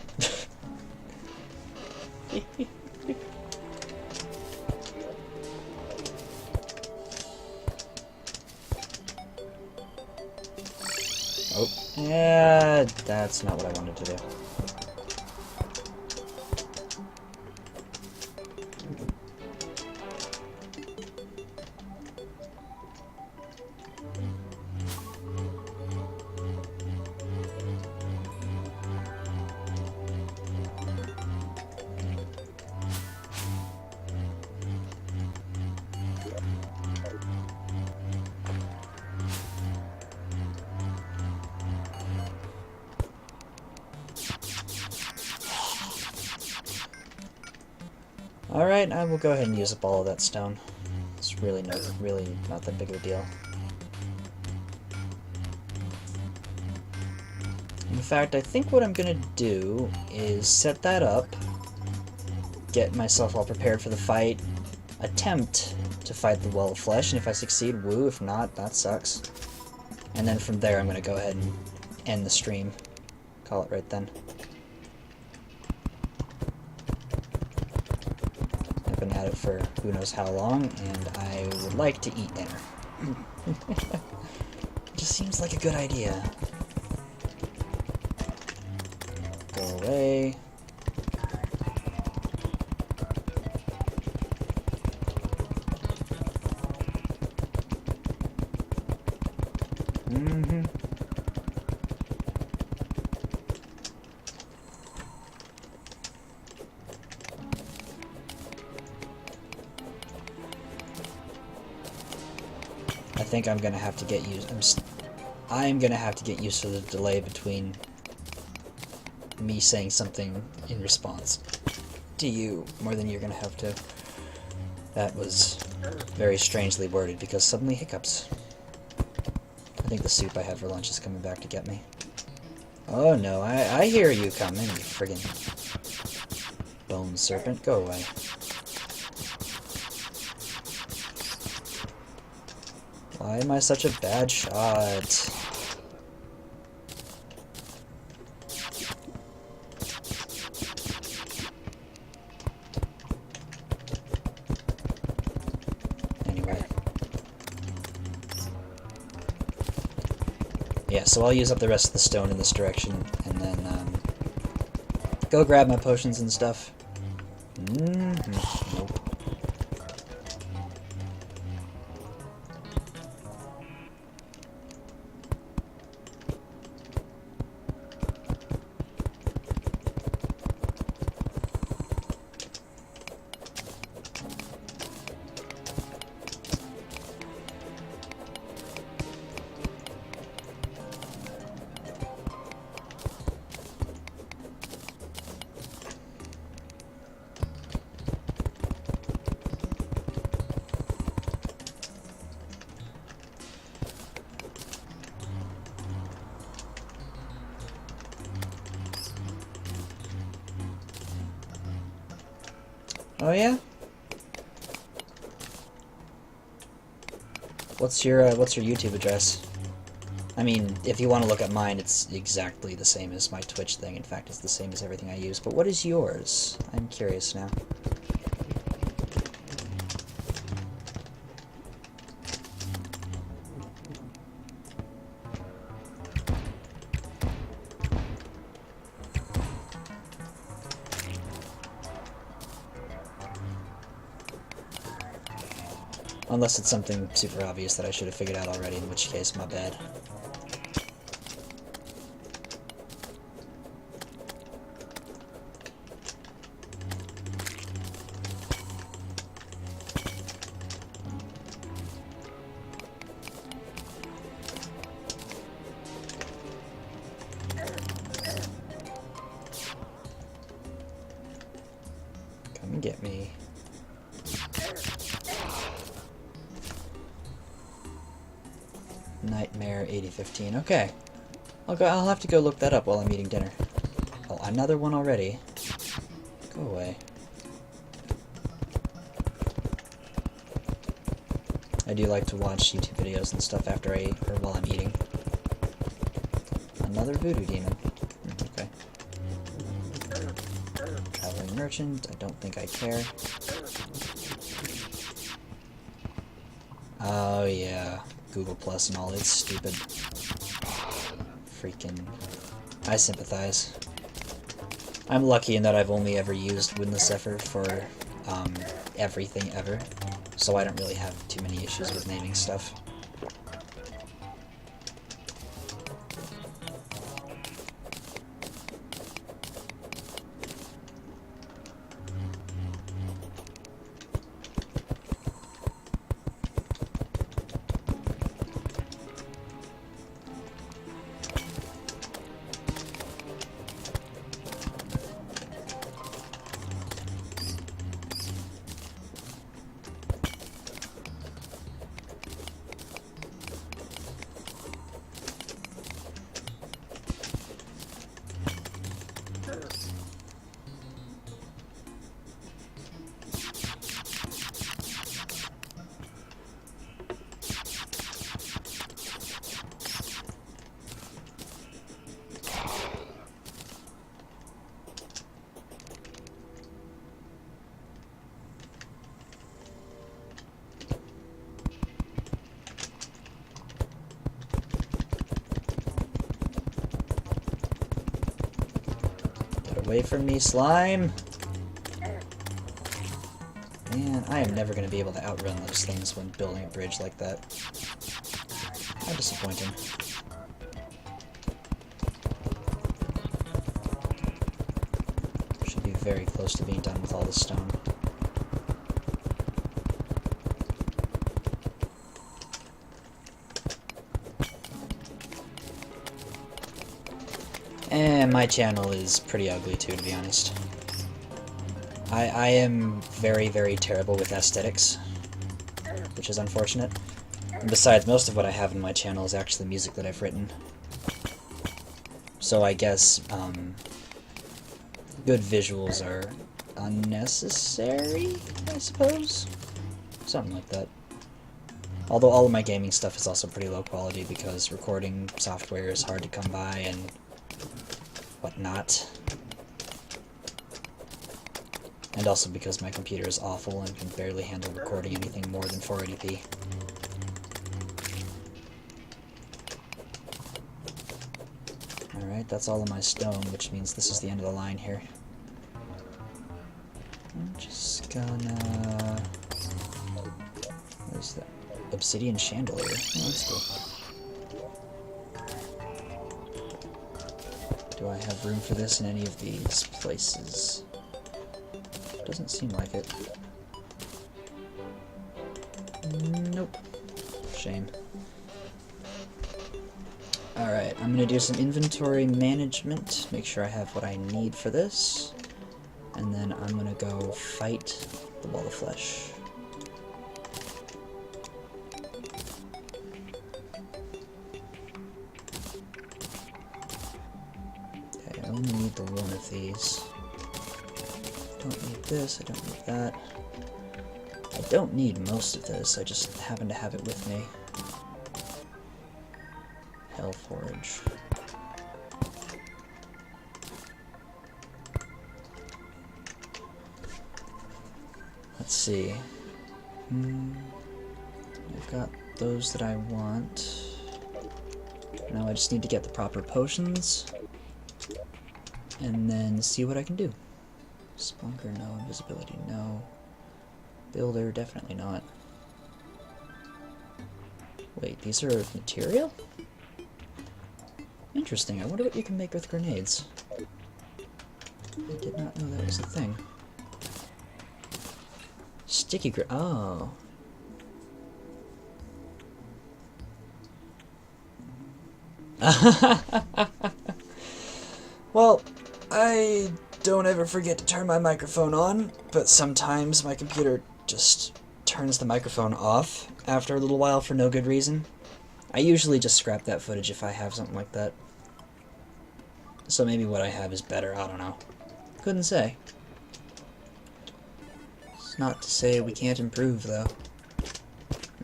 Oh, yeah, that's not what I wanted to do. Alright, I will go ahead and use up all of that stone. It's really not that big of a deal. In fact, I think what I'm gonna do is set that up, get myself all prepared for the fight, attempt to fight the wall of flesh, and if I succeed, woo, if not, that sucks. And then from there I'm gonna go ahead and end the stream. Call it right then. Been at it for who knows how long, and I would like to eat dinner. It just seems like a good idea. Go away. I think I'm gonna have to get used. I'm gonna have to get used to the delay between me saying something in response to you more than you're gonna have to. That was very strangely worded because suddenly hiccups. I think the soup I had for lunch is coming back to get me. Oh no, I hear you coming, you friggin' bone serpent. Go away. Why am I such a bad shot? Anyway. Yeah, so I'll use up the rest of the stone in this direction, and then, go grab my potions and stuff. Nope. Oh yeah? What's your YouTube address? I mean, if you want to look at mine, it's exactly the same as my Twitch thing. In fact, it's the same as everything I use. But what is yours? I'm curious now. Unless it's something super obvious that I should have figured out already, in which case, my bad. Come and get me. Nightmare 8015. Okay. I'll have to go look that up while I'm eating dinner. Oh, another one already. Go away. I do like to watch YouTube videos and stuff after I eat, or while I'm eating. Another voodoo demon. Okay. Traveling merchant. I don't think I care. Oh yeah. Google Plus and all, it's stupid. Freaking... I sympathize. I'm lucky in that I've only ever used Windless Zephyr for, everything ever, so I don't really have too many issues with naming stuff. Away from me, slime! Man, I am never going to be able to outrun those things when building a bridge like that. How disappointing. Should be very close to being done with all the stone. And my channel is pretty ugly too, to be honest. I am very, very terrible with aesthetics, which is unfortunate. And besides, most of what I have in my channel is actually music that I've written. So I guess, good visuals are unnecessary, I suppose? Something like that. Although all of my gaming stuff is also pretty low quality because recording software is hard to come by and whatnot. And also because my computer is awful and can barely handle recording anything more than 480p. Alright, that's all of my stone, which means this is the end of the line here. I'm just gonna... What is that? Obsidian chandelier. Oh, that's cool. Do I have room for this in any of these places? Doesn't seem like it. Nope. Shame. Alright, I'm gonna do some inventory management, make sure I have what I need for this, and then I'm gonna go fight the Wall of Flesh. Okay, I only need the one of these. don't need this, I don't need that. I don't need most of this, I just happen to have it with me. Hell Forage. Let's see. I've got those that I want. Now I just need to get the proper potions. And then see what I can do. Splunker, no. Invisibility, no. Builder, definitely not. Wait, these are material? Interesting, I wonder what you can make with grenades. I did not know that was a thing. Sticky oh. Well, I don't ever forget to turn my microphone on, but sometimes my computer just turns the microphone off after a little while for no good reason. I usually just scrap that footage if I have something like that. So maybe what I have is better, I don't know. Couldn't say. It's not to say we can't improve, though.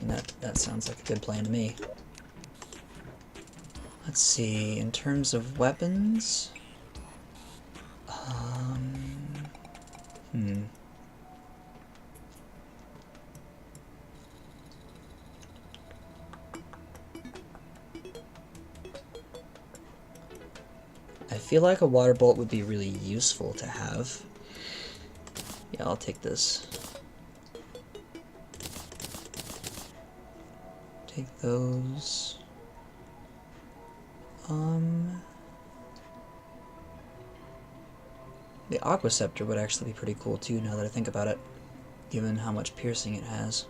And that sounds like a good plan to me. Let's see, in terms of weapons... I feel like a water bolt would be really useful to have. Yeah, I'll take this. Take those. The Aqua Scepter would actually be pretty cool too, now that I think about it, given how much piercing it has.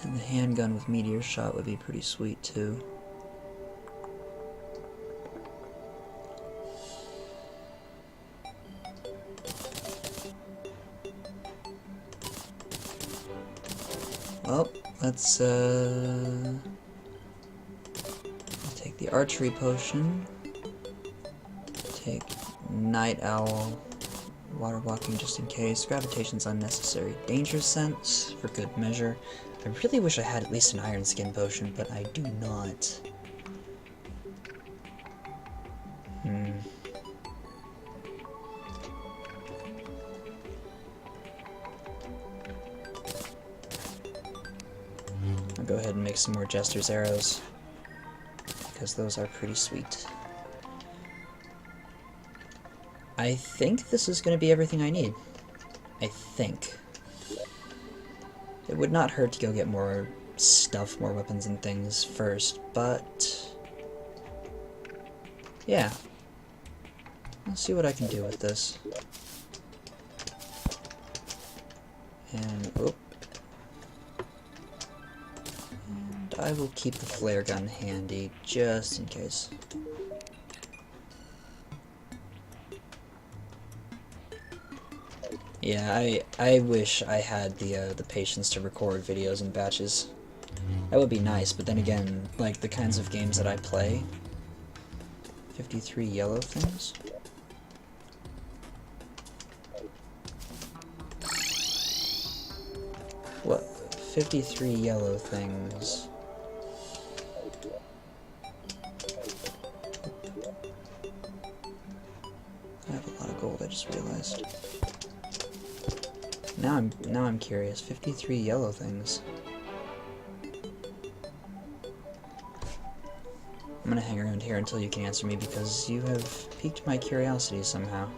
And the handgun with Meteor Shot would be pretty sweet too. Well, let's take the archery potion, take Night Owl, water blocking just in case, gravitation's unnecessary, danger sense for good measure. I really wish I had at least an iron skin potion, but I do not. I'll go ahead and make some more Jester's arrows, because those are pretty sweet. I think this is going to be everything I need. I think. It would not hurt to go get more stuff, more weapons and things first, but... yeah. I'll see what I can do with this. And, oop. And I will keep the flare gun handy, just in case. Yeah, I wish I had the patience to record videos in batches. That would be nice, but then again, like the kinds of games that I play, 53 yellow things? What? 53 yellow things. I have a lot of gold, I just realized. Now I'm curious. 53 yellow things. I'm gonna hang around here until you can answer me because you have piqued my curiosity somehow.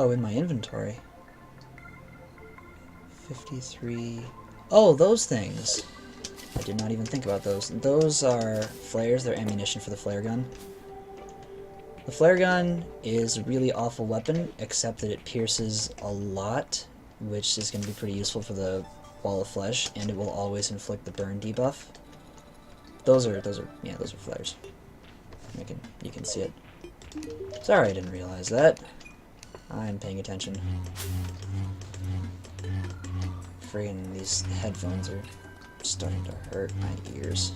Oh, in my inventory. 53... oh, those things! I did not even think about those. Those are flares, they're ammunition for the flare gun. The flare gun is a really awful weapon, except that it pierces a lot, which is going to be pretty useful for the wall of flesh, and it will always inflict the burn debuff. Those are flares. You can see it. Sorry, I didn't realize that. I'm paying attention. Friggin' these headphones are starting to hurt my ears.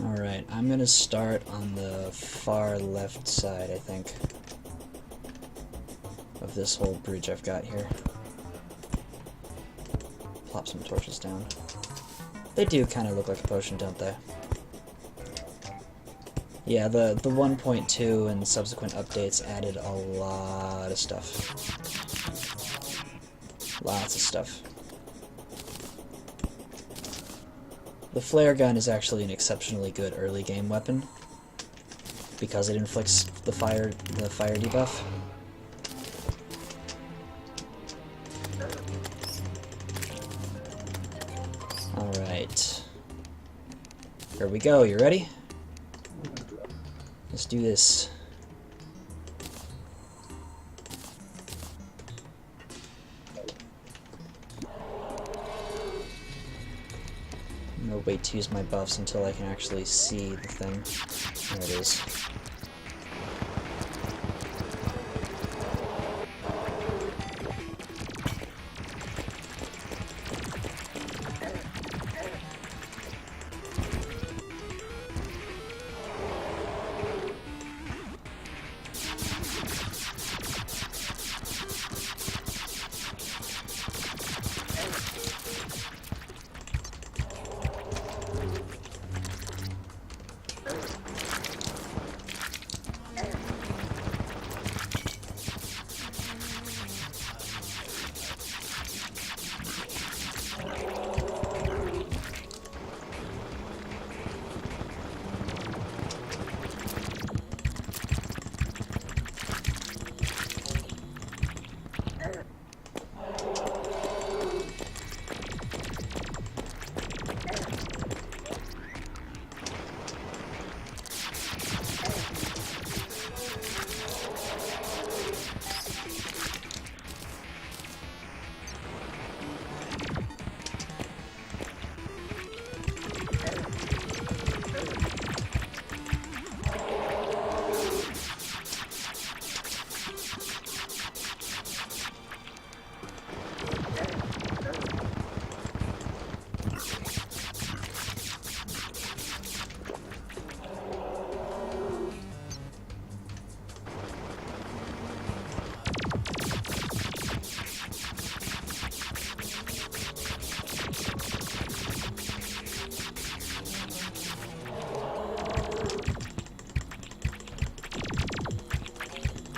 Alright, I'm gonna start on the far left side, I think, of this whole bridge I've got here. Plop some torches down. They do kind of look like a potion, don't they? Yeah, the 1.2 and subsequent updates added a lot of stuff. Lots of stuff. The flare gun is actually an exceptionally good early game weapon because it inflicts the fire debuff. Alright. Here we go, you ready? Let's do this. I'm gonna wait to use my buffs until I can actually see the thing. There it is.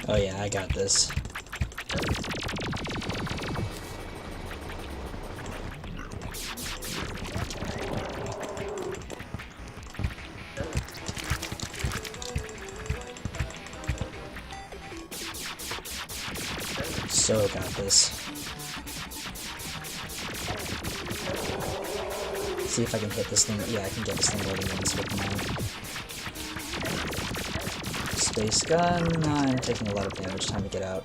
Oh yeah, I got this. So got this. See if I can hit this thing. Yeah, I can get this thing loading once with my space gun. I'm taking a lot of damage. Time to get out.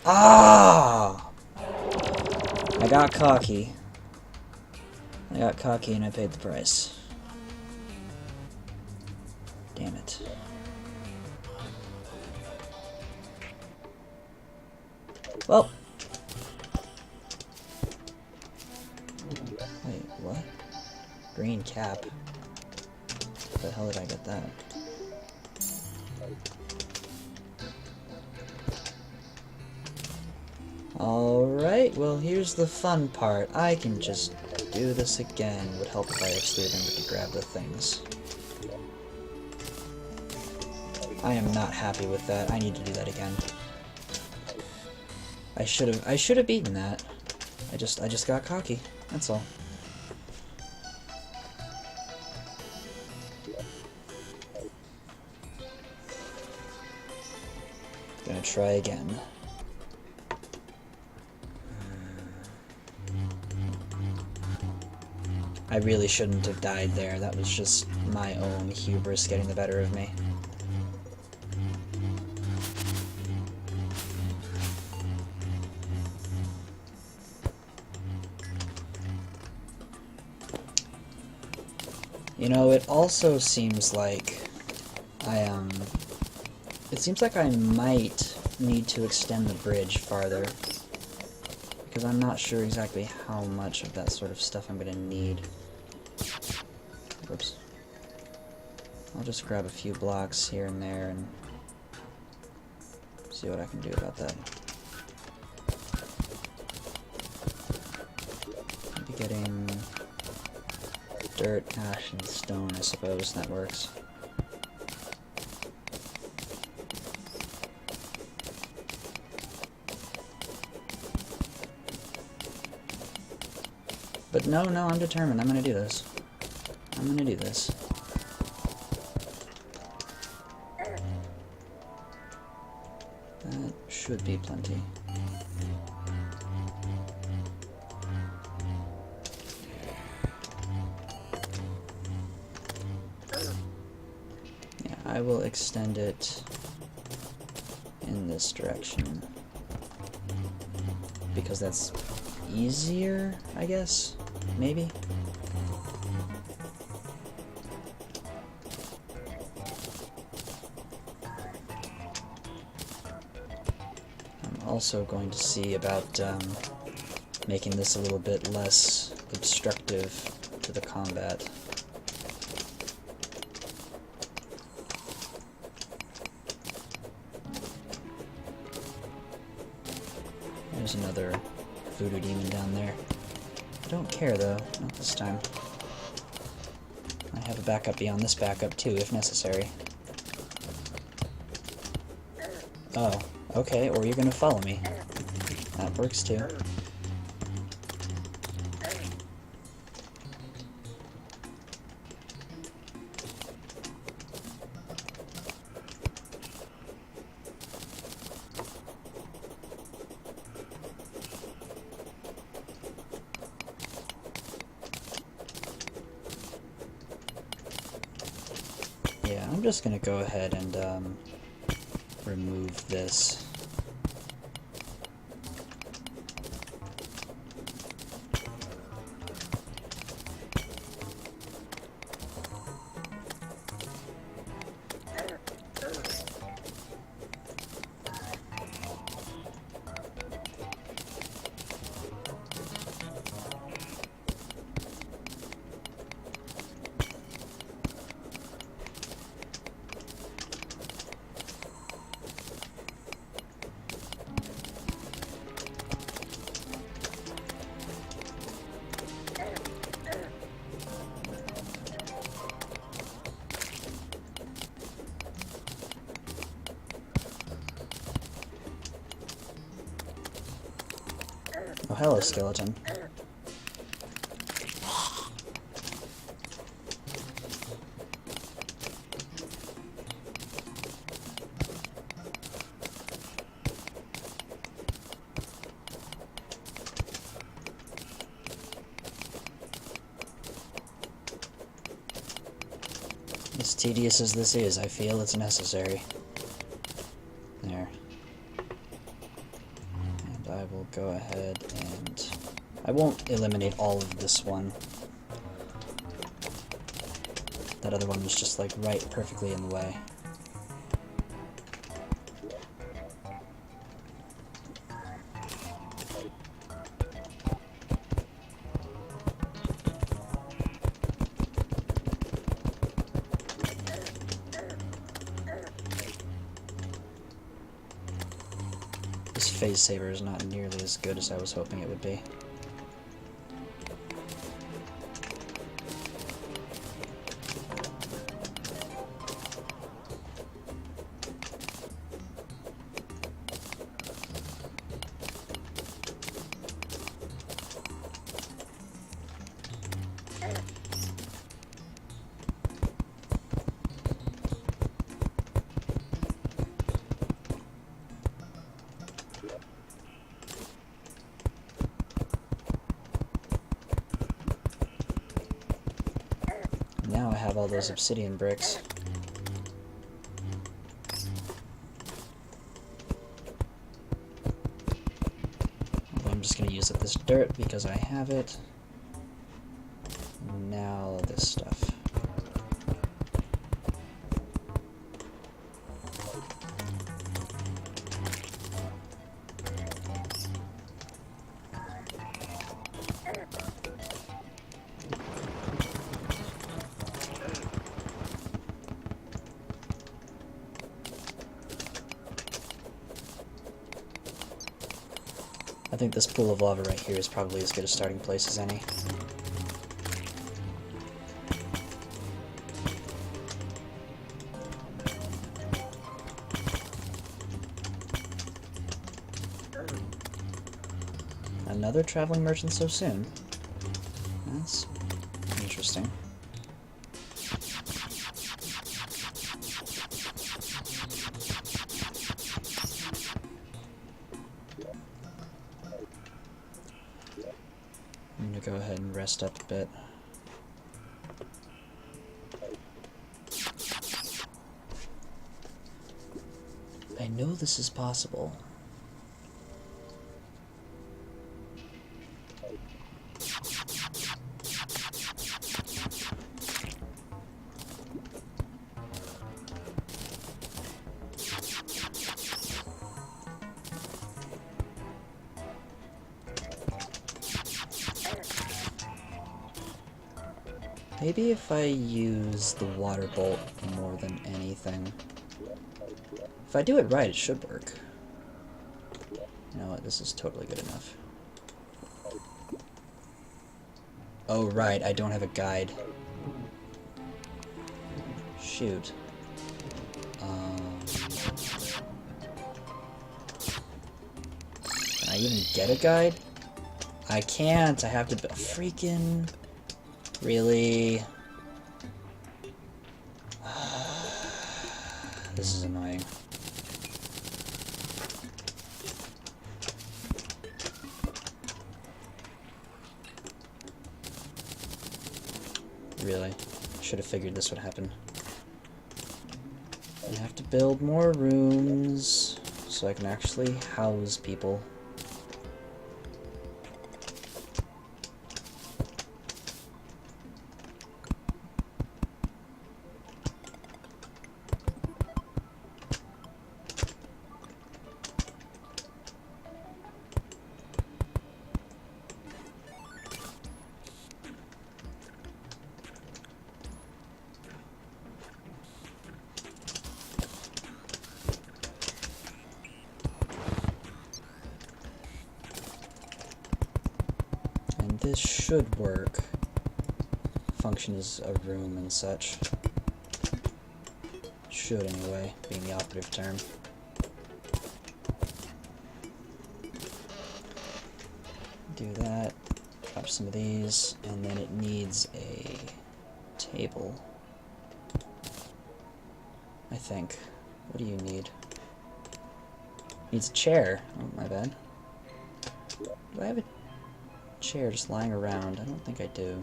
Ah! I got cocky. I got cocky and I paid the price. Damn it. Well. Wait, what? Green cap. Where the hell did I get that? Alright, well here's the fun part. I can just do this again. Would help if I actually remembered to grab the things. I am not happy with that. I need to do that again. I should have beaten that. I just got cocky. That's all. Gonna try again. I really shouldn't have died there. That was just my own hubris getting the better of me. You know, it also seems like it seems like I might need to extend the bridge farther, because I'm not sure exactly how much of that sort of stuff I'm gonna need. Whoops. I'll just grab a few blocks here and there and see what I can do about that. Maybe getting dirt, ash, and stone, I suppose. That works. But no, I'm determined. I'm gonna do this. I'm gonna do this. That should be plenty. Yeah, I will extend it in this direction, because that's easier, I guess? Maybe? I'm also going to see about making this a little bit less obstructive to the combat. There's another voodoo demon down there. I don't care though, not this time. I have a backup beyond this backup too, if necessary. Oh, okay, or you're gonna follow me. That works too. Yeah, I'm just gonna go ahead and remove this. Oh, hello, skeleton. As tedious as this is, I feel it's necessary. There. And I will go ahead and... I won't eliminate all of this one. That other one was just like right perfectly in the way. This phase saver is not nearly as good as I was hoping it would be. Now I have all those obsidian bricks. I'm just going to use up this dirt because I have it. Now this stuff. I think this pool of lava right here is probably as good a starting place as any. Another traveling merchant so soon. That's interesting. I'm gonna go ahead and rest up a bit. I know this is possible. Maybe if I use the water bolt more than anything. If I do it right, it should work. You know what, this is totally good enough. Oh right, I don't have a guide. Shoot. Can I even get a guide? I can't, I have to freaking... Really? This is annoying. Really? Should have figured this would happen. I have to build more rooms so I can actually house people. This should work. Function as a room and such. Should anyway, being the operative term. Do that. Drop some of these, and then it needs a table. I think. What do you need? Needs a chair. Oh, my bad. Do I have a chair just lying around? I don't think I do.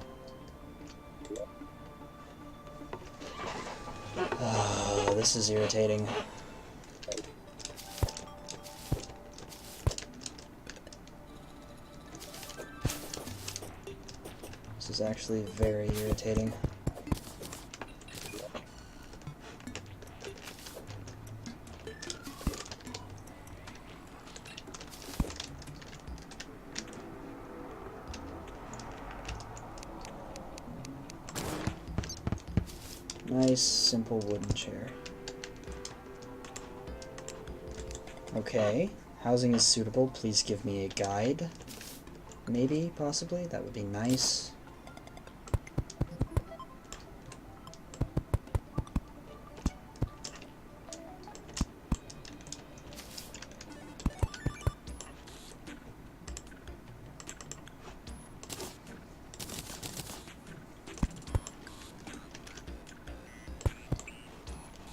Oh, this is irritating. This is actually very irritating. Nice, simple wooden chair. Okay, housing is suitable. Please give me a guide. Maybe, possibly, that would be nice.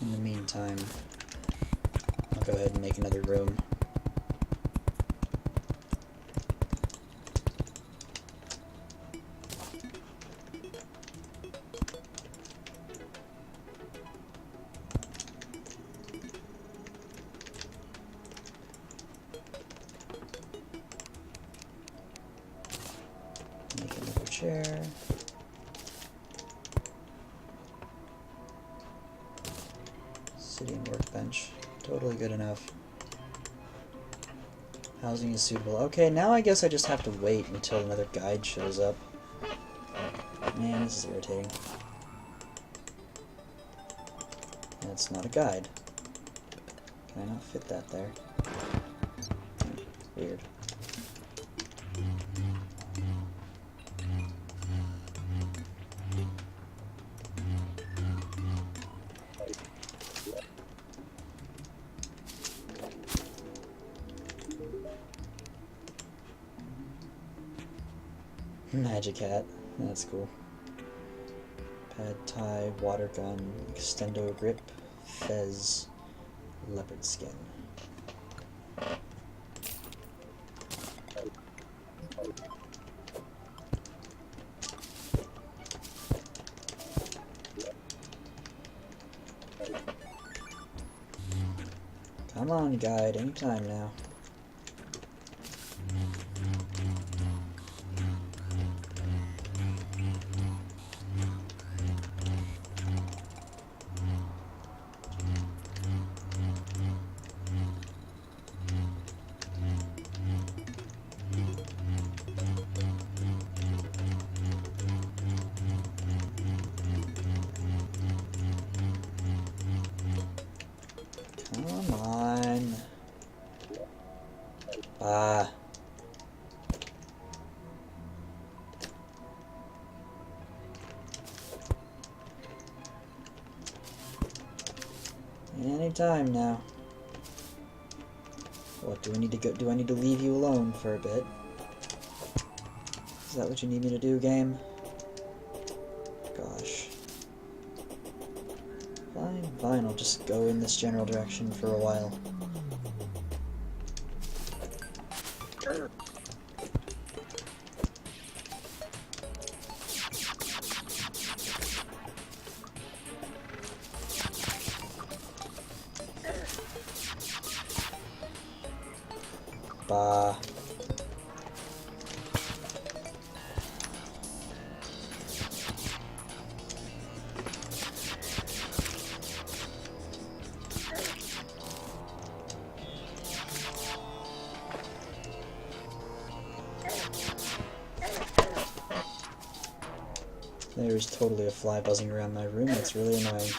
In the meantime, I'll go ahead and make another room. chair. Sitting workbench. Totally good enough. Housing is suitable. Okay, now I guess I just have to wait until another guide shows up. Man, this is irritating. That's not a guide. Can I not fit that there? Weird. Magic hat. That's cool. Pad tie, water gun, extendo grip, fez, leopard skin. Come on, guide, anytime now. Come on. Ah. Anytime now. What, do I need to go? Do I need to leave you alone for a bit? Is that what you need me to do, game? Gosh. Fine, fine, I'll just go in this general direction for a while. Bah. There's totally a fly buzzing around my room. That's really annoying.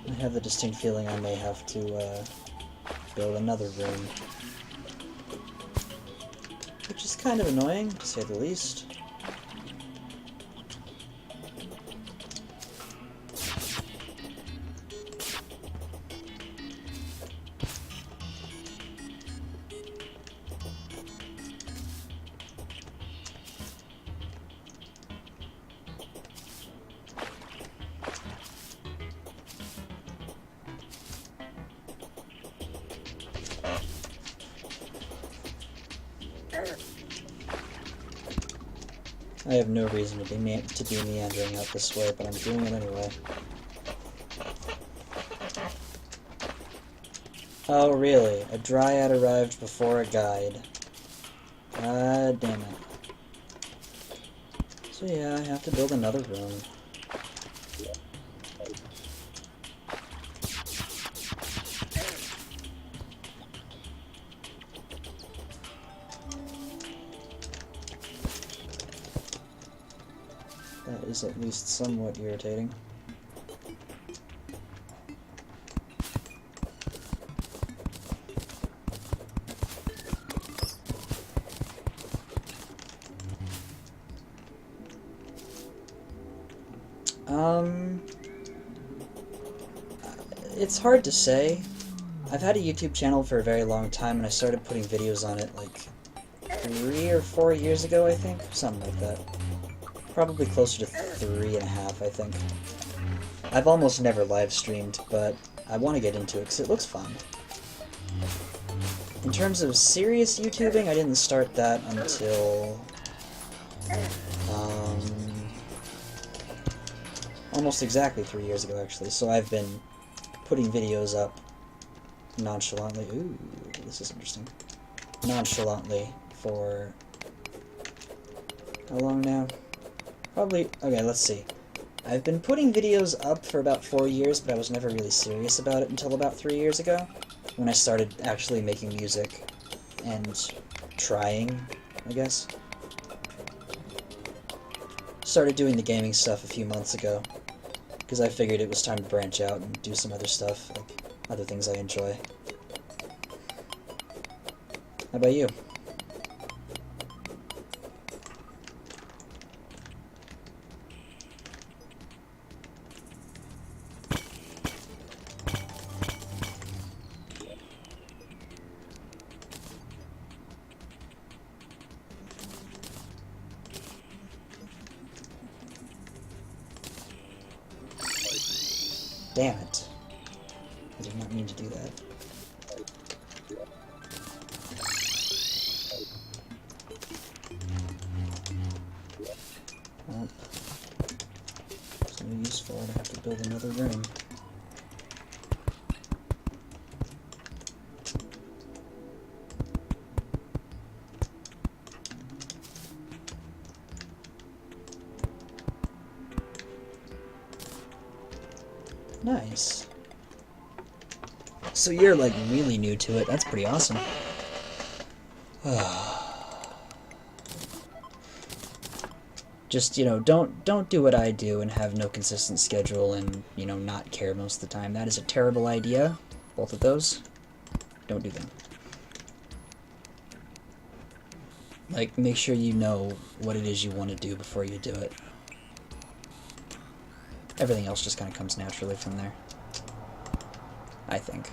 I have the distinct feeling I may have to build another room. Which is kind of annoying, to say the least. I have no reason to be meandering out this way, but I'm doing it anyway. Oh, really? A dryad arrived before a guide. God damn it. So yeah, I have to build another room. That is at least somewhat irritating. It's hard to say. I've had a YouTube channel for a very long time, and I started putting videos on it like 3 or 4 years ago, I think. Something like that. Probably closer to 3.5, I think. I've almost never live streamed, but I want to get into it because it looks fun. In terms of serious YouTubing, I didn't start that until almost exactly 3 years ago, actually. So I've been putting videos up nonchalantly. Ooh, this is interesting. Nonchalantly for how long now? Probably, okay, let's see. I've been putting videos up for about 4 years, but I was never really serious about it until about 3 years ago, when I started actually making music and trying, I guess. Started doing the gaming stuff a few months ago, because I figured it was time to branch out and do some other stuff, like other things I enjoy. How about you? Damn it. I did not mean to do that. Well, it's no useful. I have to build another room. Nice. So you're like really new to it. That's pretty awesome. Just, you know, don't do what I do and have no consistent schedule and, you know, not care most of the time. That is a terrible idea. Both of those. Don't do them. Like, make sure you know what it is you want to do before you do it. Everything else just kind of comes naturally from there. I think.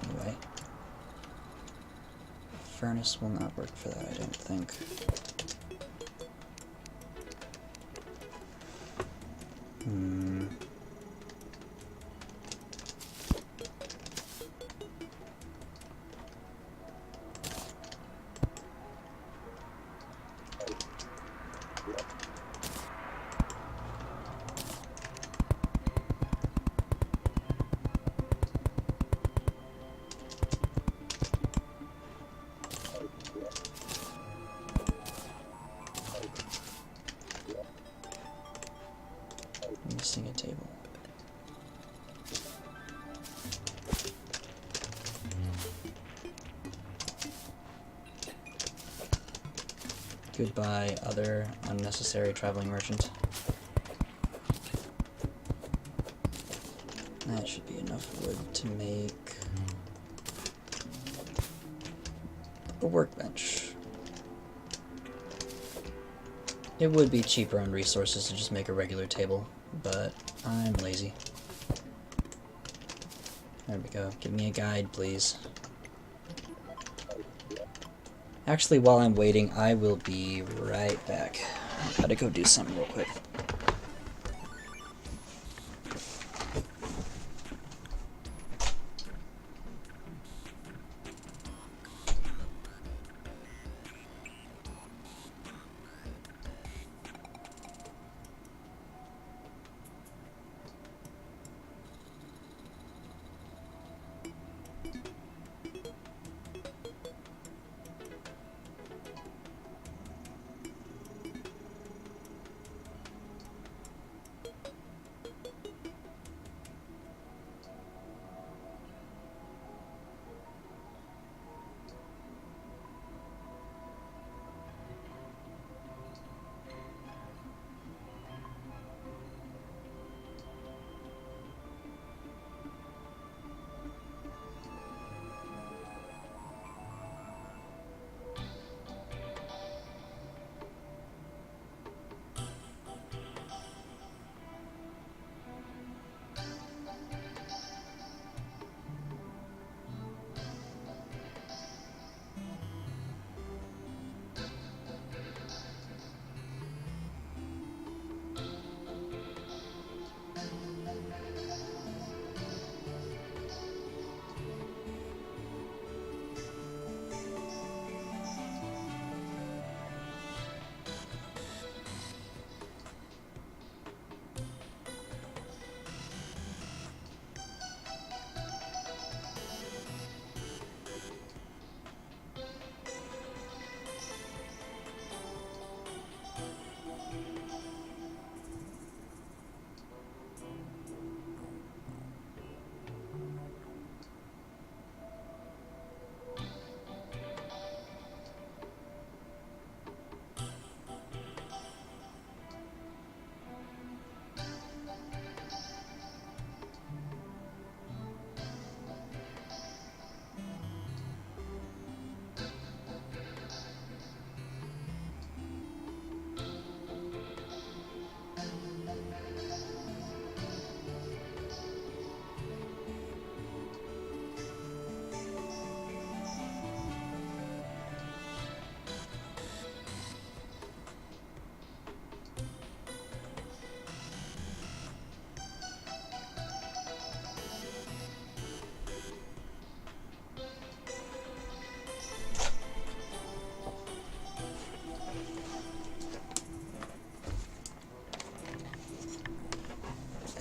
Anyway. Furnace will not work for that, I don't think. Missing a table. Goodbye, other unnecessary traveling merchant. That should be enough wood to make a workbench. It would be cheaper on resources to just make a regular table, but I'm lazy. There we go. Give me a guide, please. Actually, while I'm waiting, I will be right back. I gotta go do something real quick.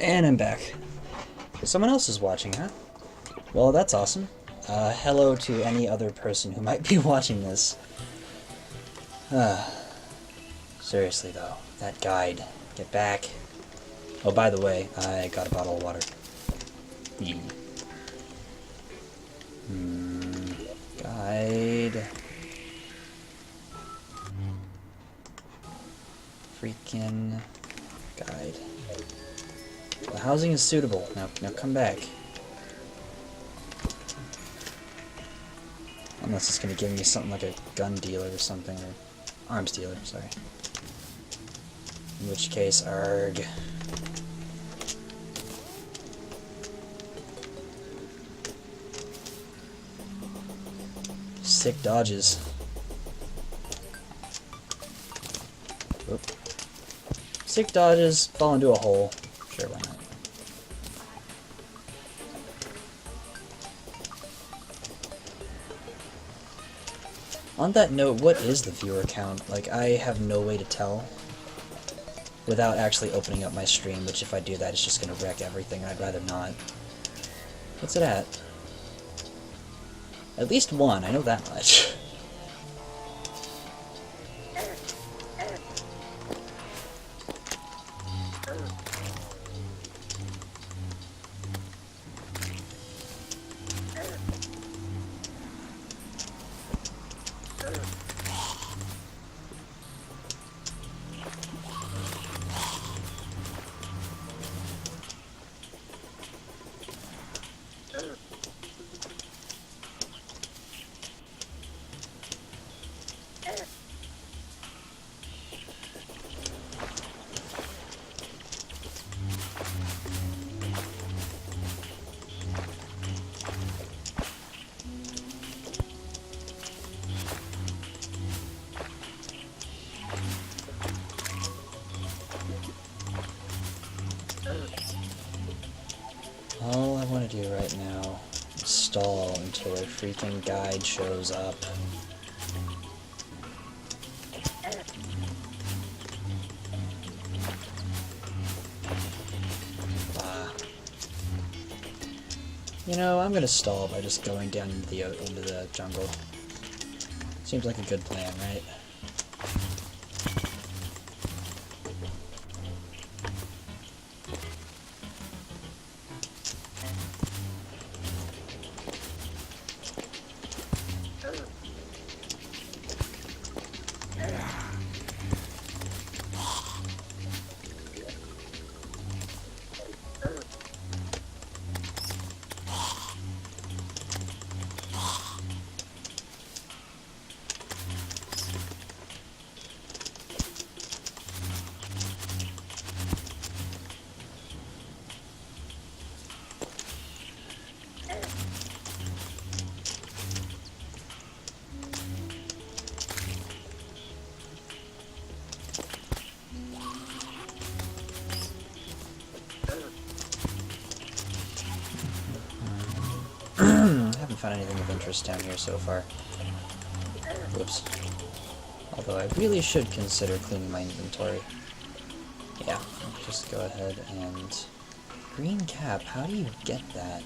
And I'm back. Someone else is watching, huh? Well, that's awesome. Hello to any other person who might be watching this. Seriously though, that guide. Get back. Oh, by the way, I got a bottle of water. Guide. Freaking guide. The housing is suitable. Now come back. Unless it's gonna give me something like a gun dealer or something, or arms dealer, sorry. In which case, arg. Sick dodges. Oop. Sick dodges, fall into a hole. Sure, why not? On that note, what is the viewer count? Like, I have no way to tell without actually opening up my stream, which if I do that, it's just gonna wreck everything, and I'd rather not. What's it at? At least one, I know that much. All I want to do right now is stall until a freaking guide shows up. You know, I'm gonna stall by just going down into the jungle. Seems like a good plan, right? Haven't found anything of interest down here so far. Whoops. Although I really should consider cleaning my inventory. Yeah, I'll just go ahead and... Green cap, how do you get that?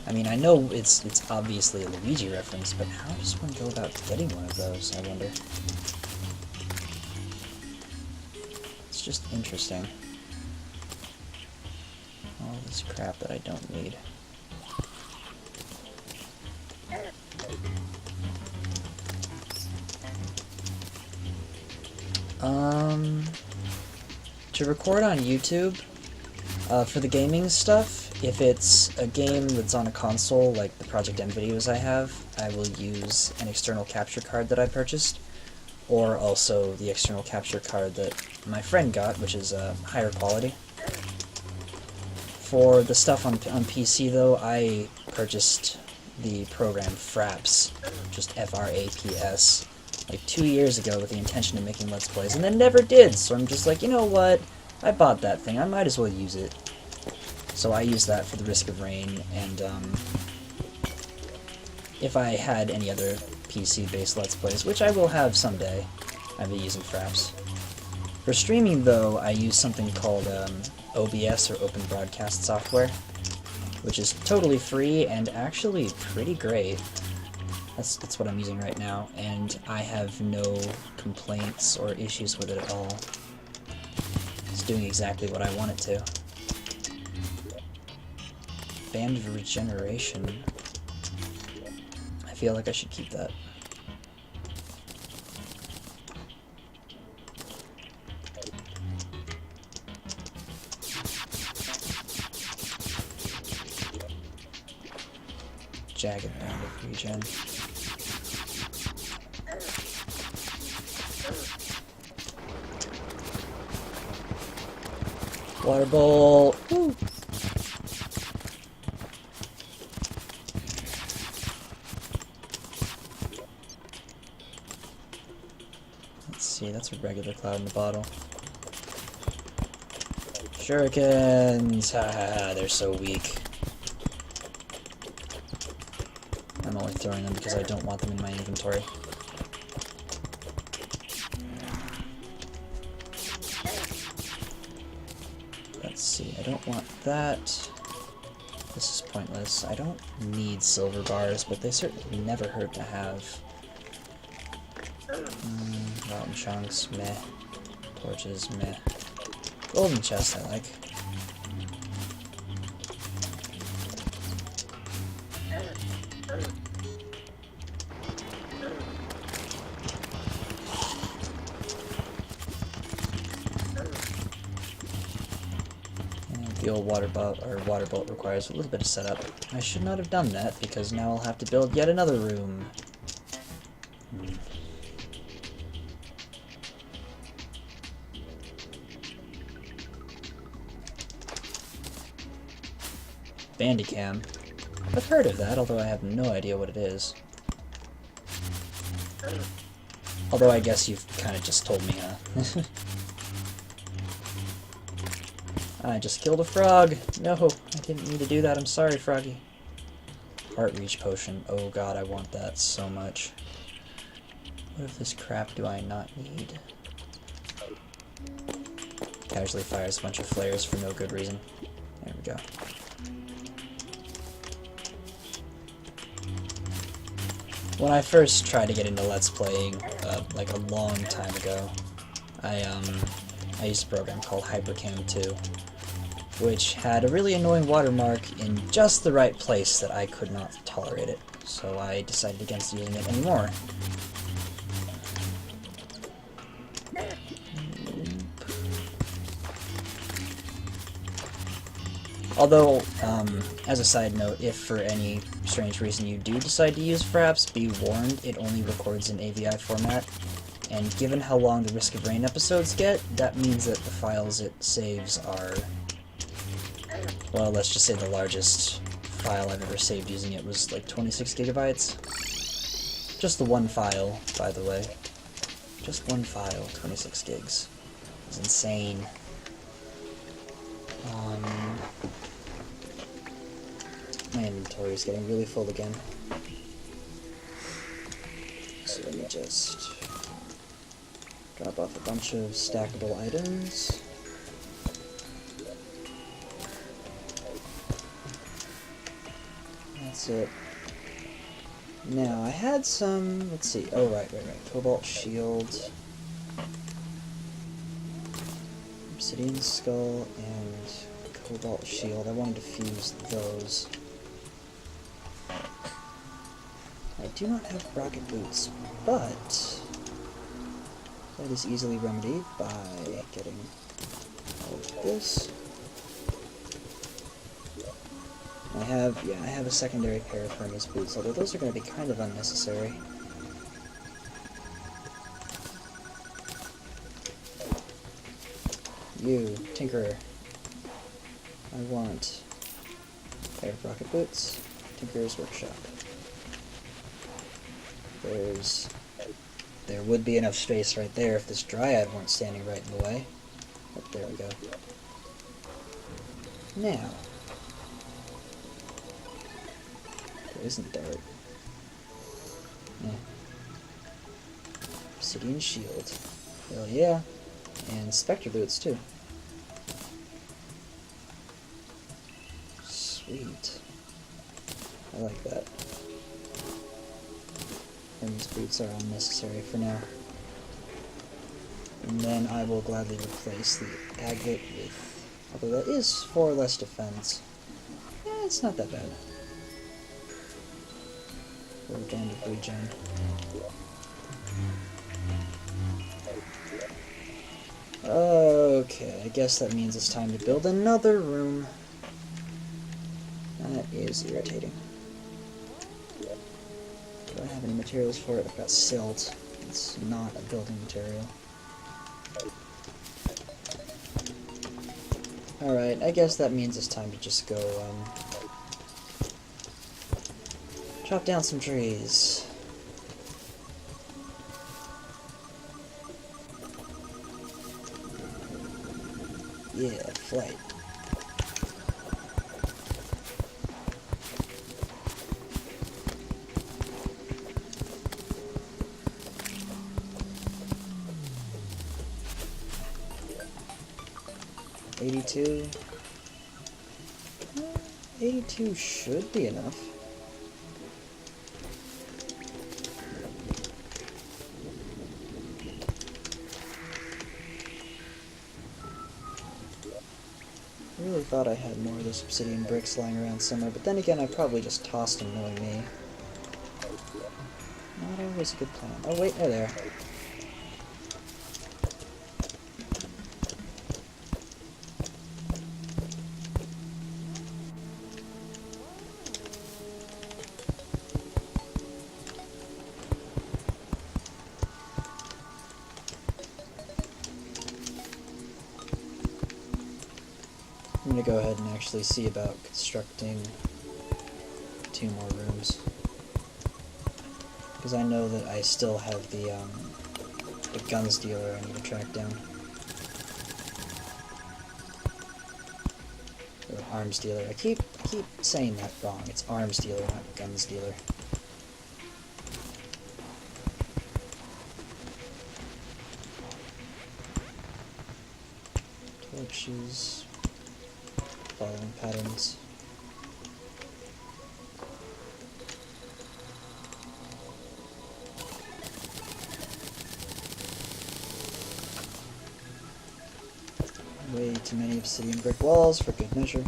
I mean, I know it's obviously a Luigi reference, but how does one go about getting one of those, I wonder? It's just interesting. All this crap that I don't need. To record on YouTube, for the gaming stuff, if it's a game that's on a console, like the Project M videos I have, I will use an external capture card that I purchased, or also the external capture card that my friend got, which is higher quality. For the stuff on PC, though, I purchased the program Fraps, just F-R-A-P-S, like 2 years ago with the intention of making Let's Plays, and then never did, so I'm just like, you know what, I bought that thing, I might as well use it. So I use that for the Risk of Rain, and if I had any other PC-based Let's Plays, which I will have someday, I'd be using Fraps. For streaming, though, I use something called OBS, or Open Broadcast Software, which is totally free and actually pretty great. That's what I'm using right now, and I have no complaints or issues with it at all. It's doing exactly what I want it to. Band of Regeneration. I feel like I should keep that. Jagged Band of Regen. Water bowl. Woo. Let's see, that's a regular cloud in the bottle. Shurikens! Haha, they're so weak. I'm only throwing them because I don't want them in my inventory. Let's see, I don't want that. This is pointless. I don't need silver bars, but they certainly never hurt to have. Rotten chunks, meh. Torches, meh. Golden chest, I like. The old water boat requires a little bit of setup. I should not have done that, because now I'll have to build yet another room. Bandicam. I've heard of that, although I have no idea what it is. Although I guess you've kind of just told me, huh? I just killed a frog! No, I didn't mean to do that, I'm sorry, Froggy. Heart Reach Potion. Oh god, I want that so much. What of this crap do I not need? Casually fires a bunch of flares for no good reason. There we go. When I first tried to get into Let's Playing, like a long time ago, I used a program called Hypercam 2, which had a really annoying watermark in just the right place that I could not tolerate it, so I decided against using it anymore. Although, as a side note, if for any strange reason you do decide to use Fraps, be warned, it only records in AVI format, and given how long the Risk of Rain episodes get, that means that the files it saves are, well, let's just say the largest file I've ever saved using it was like 26 gigabytes. Just the one file, by the way. Just one file, 26 gigs. It's insane. My inventory is getting really full again. So let me just drop off a bunch of stackable items. That's it. Now, I had some, let's see, oh right. Cobalt Shield, Obsidian Skull, and Cobalt Shield. I wanted to fuse those. I do not have rocket boots, but that is easily remedied by getting all of this. I have a secondary pair of Hermes boots, although those are going to be kind of unnecessary. You, Tinkerer. I want a pair of rocket boots, Tinkerer's Workshop. There would be enough space right there if this Dryad weren't standing right in the way. But there we go. Now, isn't dart. Obsidian Shield. Hell yeah. And Spectre Boots, too. Sweet. I like that. And these boots are unnecessary for now. And then I will gladly replace the agate with... although that is 4 less defense. Yeah, it's not that bad. Or band of regen. Okay, I guess that means it's time to build another room. That is irritating. Do I have any materials for it? I've got silt. It's not a building material. Alright, I guess that means it's time to just go, chop down some trees. Yeah, flight. $82. 82 should be enough. I really thought I had more of those obsidian bricks lying around somewhere, but then again I probably just tossed them knowing me. Not always a good plan. Oh wait, they're there. I'm gonna go ahead and actually see about constructing 2 more rooms. Because I know that I still have the guns dealer I need to track down. Or arms dealer. I keep saying that wrong. It's arms dealer, not guns dealer. Torches. Following patterns. Way too many obsidian brick walls for good measure.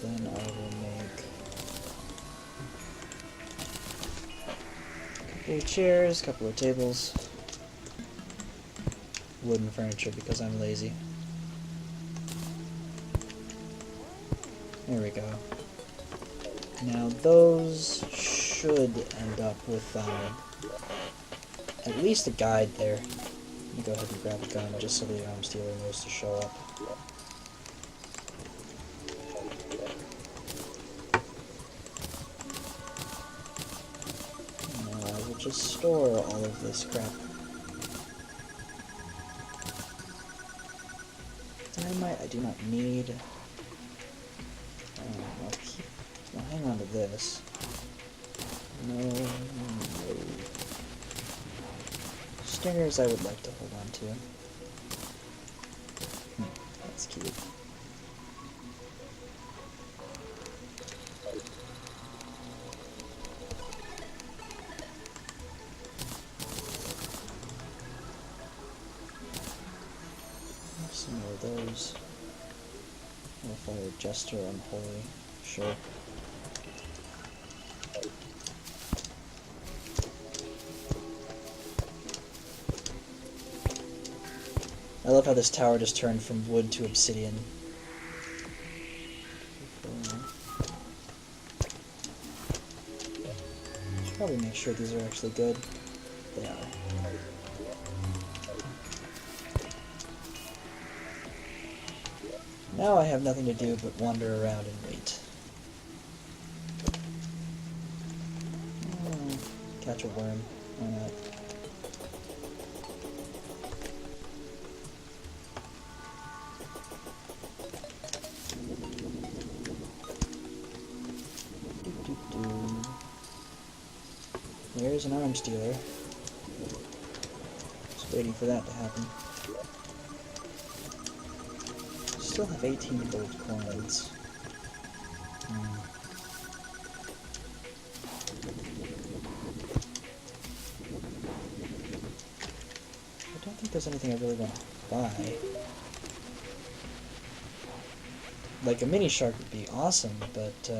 Then I will make a couple of chairs, a couple of tables, wooden furniture because I'm lazy. There we go. Now those should end up with at least a guide there. Let me go ahead and grab a gun just so the arms dealer knows to show up. Just store all of this crap. Dynamite I do not need. I'll hang on to this. No. Stingers I would like to hold on to. That's cute. Some more of those. Fire Jester Unholy. Sure. I love how this tower just turned from wood to obsidian. Should probably make sure these are actually good. They are. Now I have nothing to do but wander around and wait. Catch a worm. Why not? There's an arms dealer. Just waiting for that to happen. Still have 18 gold coins. I don't think there's anything I really want to buy. Like, a mini shark would be awesome, but,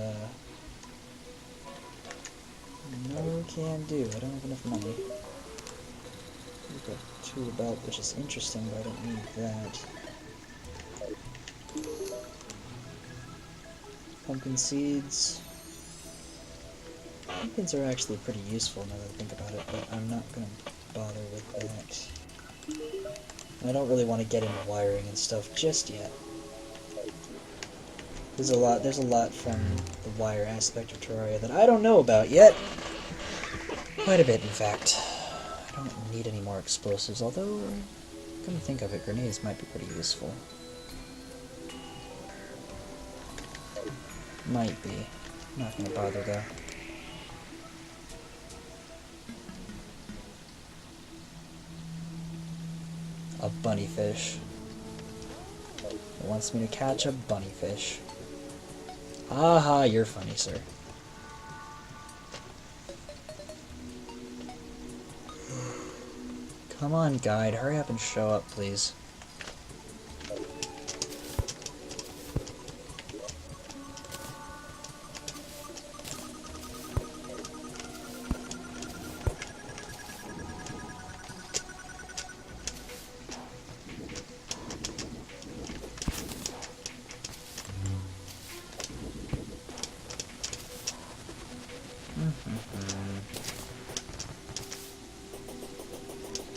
no can do. I don't have enough money. I've got a tool belt, which is interesting, but I don't need that. Pumpkin seeds. Pumpkins are actually pretty useful now that I think about it, but I'm not going to bother with that. And I don't really want to get into wiring and stuff just yet. There's a lot from the wire aspect of Terraria that I don't know about yet. Quite a bit, in fact. I don't need any more explosives, although, come to think of it, grenades might be pretty useful. Might be. Not gonna bother though. A bunny fish. It wants me to catch a bunny fish. Haha, you're funny, sir. Come on, guide, hurry up and show up, please.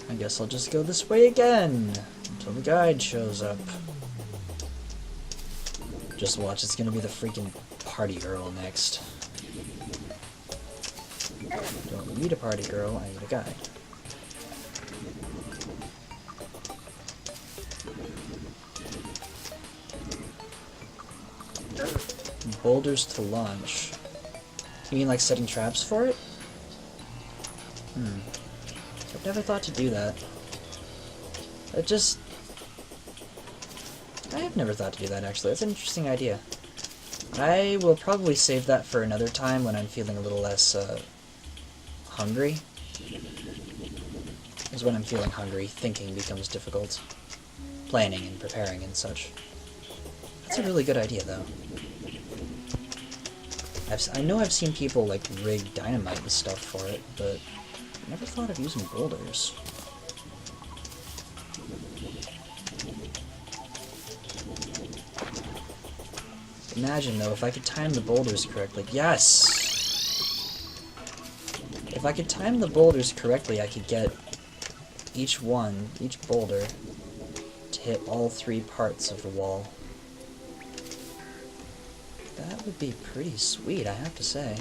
I guess I'll just go this way again until the guide shows up. Just watch, it's gonna be the freaking party girl next. Don't need a party girl, I need a guide. Boulders to launch. You mean like setting traps for it? I've never thought to do that. I have never thought to do that, actually. That's an interesting idea. I will probably save that for another time when I'm feeling a little less, hungry. Is when I'm feeling hungry, thinking becomes difficult. Planning and preparing and such. That's a really good idea, though. I know I've seen people, like, rig dynamite and stuff for it, but I never thought of using boulders. Imagine, though, if I could time the boulders correctly. Yes! If I could time the boulders correctly, I could get each boulder, to hit all 3 parts of the wall. That would be pretty sweet, I have to say.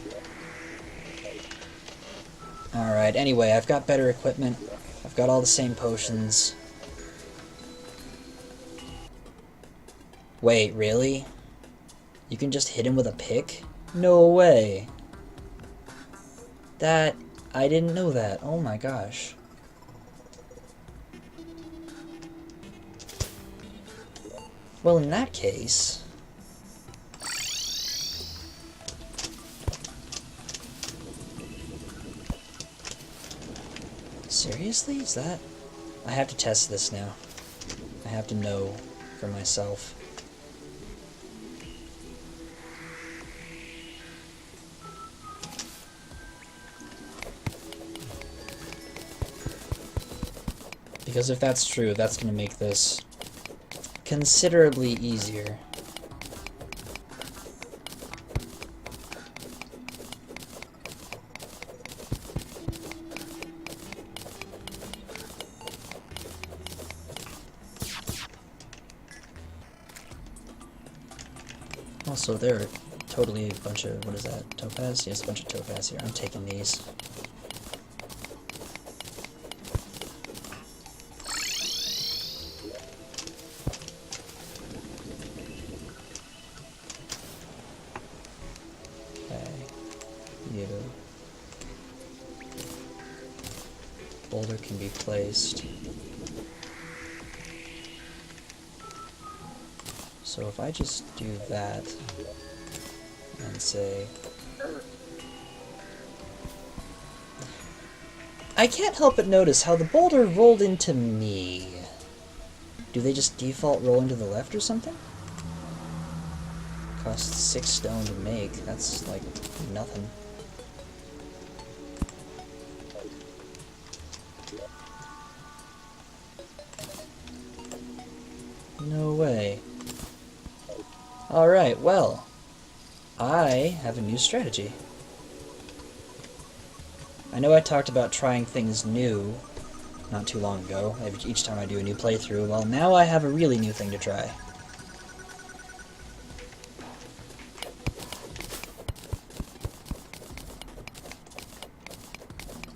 Alright, anyway, I've got better equipment. I've got all the same potions. Wait, really? You can just hit him with a pick? No way! I didn't know that. Oh my gosh. Well, in that case... Seriously? Is that... I have to test this now. I have to know for myself. Because if that's true, that's going to make this considerably easier. Also, there are totally a bunch of, what is that, topaz? Yes, a bunch of topaz here. I'm taking these. Okay. You. boulder can be placed. So if I just do that and say... I can't help but notice how the boulder rolled into me. Do they just default rolling to the left or something? Costs 6 stone to make. That's like nothing. No way. Alright, well, I have a new strategy. I know I talked about trying things new not too long ago, each time I do a new playthrough. Well, now I have a really new thing to try.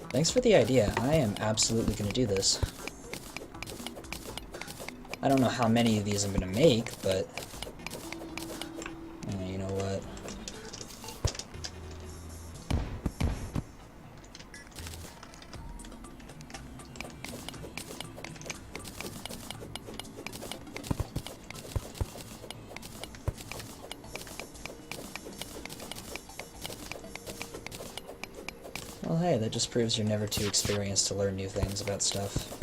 Thanks for the idea. I am absolutely going to do this. I don't know how many of these I'm going to make, but... you know what? Well, hey, that just proves you're never too experienced to learn new things about stuff.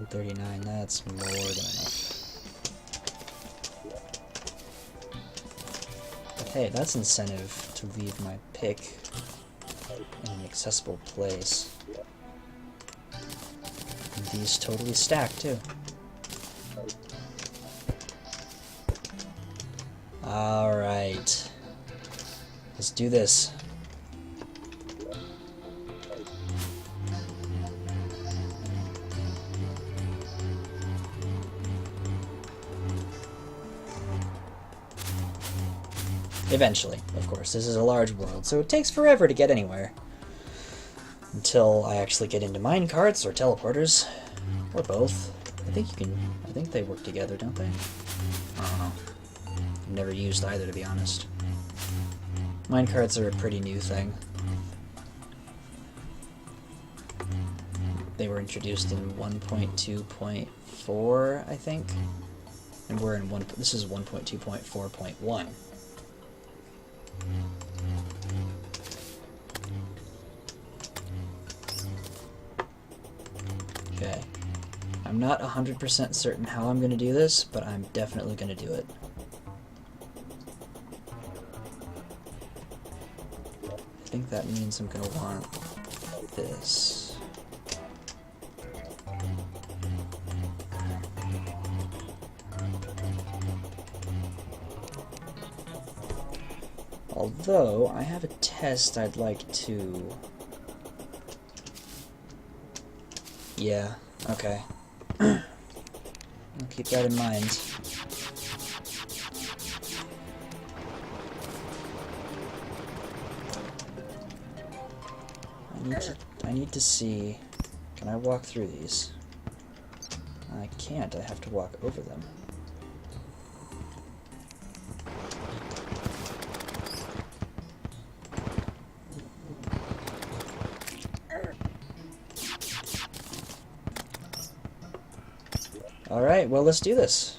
$39, that's more than enough. But hey, that's incentive to leave my pick in an accessible place. And these totally stack too. Alright. Let's do this. Eventually, of course. This is a large world, so it takes forever to get anywhere. Until I actually get into minecarts or teleporters. Or both. I think they work together, don't they? I don't know. I've never used either, to be honest. Minecarts are a pretty new thing. They were introduced in 1.2.4, I think. And we're in this is 1.2.4.1. Okay. I'm not 100% certain how I'm going to do this, but I'm definitely going to do it. I think that means I'm going to want this. Although, I have a test I'd like to... Yeah, okay. I'll keep that in mind. I need to see... Can I walk through these? I can't, I have to walk over them. Alright, well, let's do this.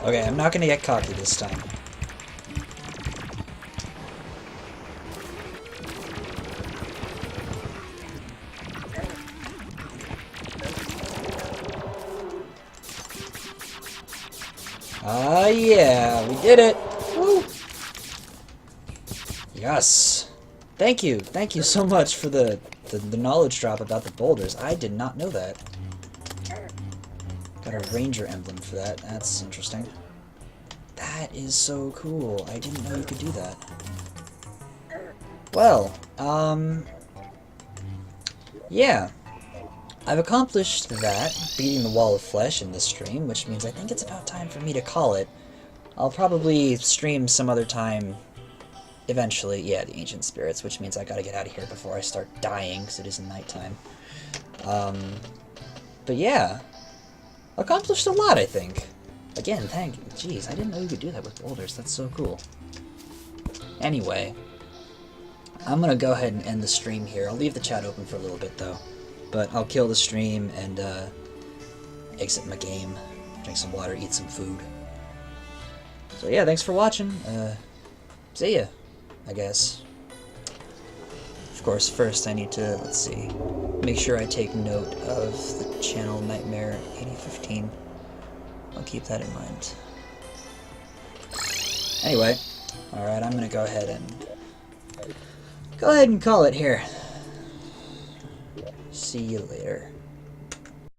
Okay, I'm not gonna get cocky this time. Ah, yeah, we did it! Woo! Yes! Thank you so much for the knowledge drop about the boulders. I did not know that. Got a ranger emblem for that. That's interesting. That is so cool. I didn't know you could do that. Well, yeah. I've accomplished that, beating the wall of flesh in this stream, which means I think it's about time for me to call it. I'll probably stream some other time eventually. Yeah, the Ancient Spirits, which means I gotta get out of here before I start dying, because it is nighttime. But yeah. Accomplished a lot, I think. Again, thank you. Jeez, I didn't know you could do that with boulders. That's so cool. Anyway, I'm gonna go ahead and end the stream here. I'll leave the chat open for a little bit, though. But I'll kill the stream and exit my game, drink some water, eat some food. So yeah, thanks for watching. See ya, I guess. Of course, first I need to, let's see, make sure I take note of the channel Nightmare 8015. I'll keep that in mind. Anyway, alright, I'm gonna go ahead and call it here. See you later.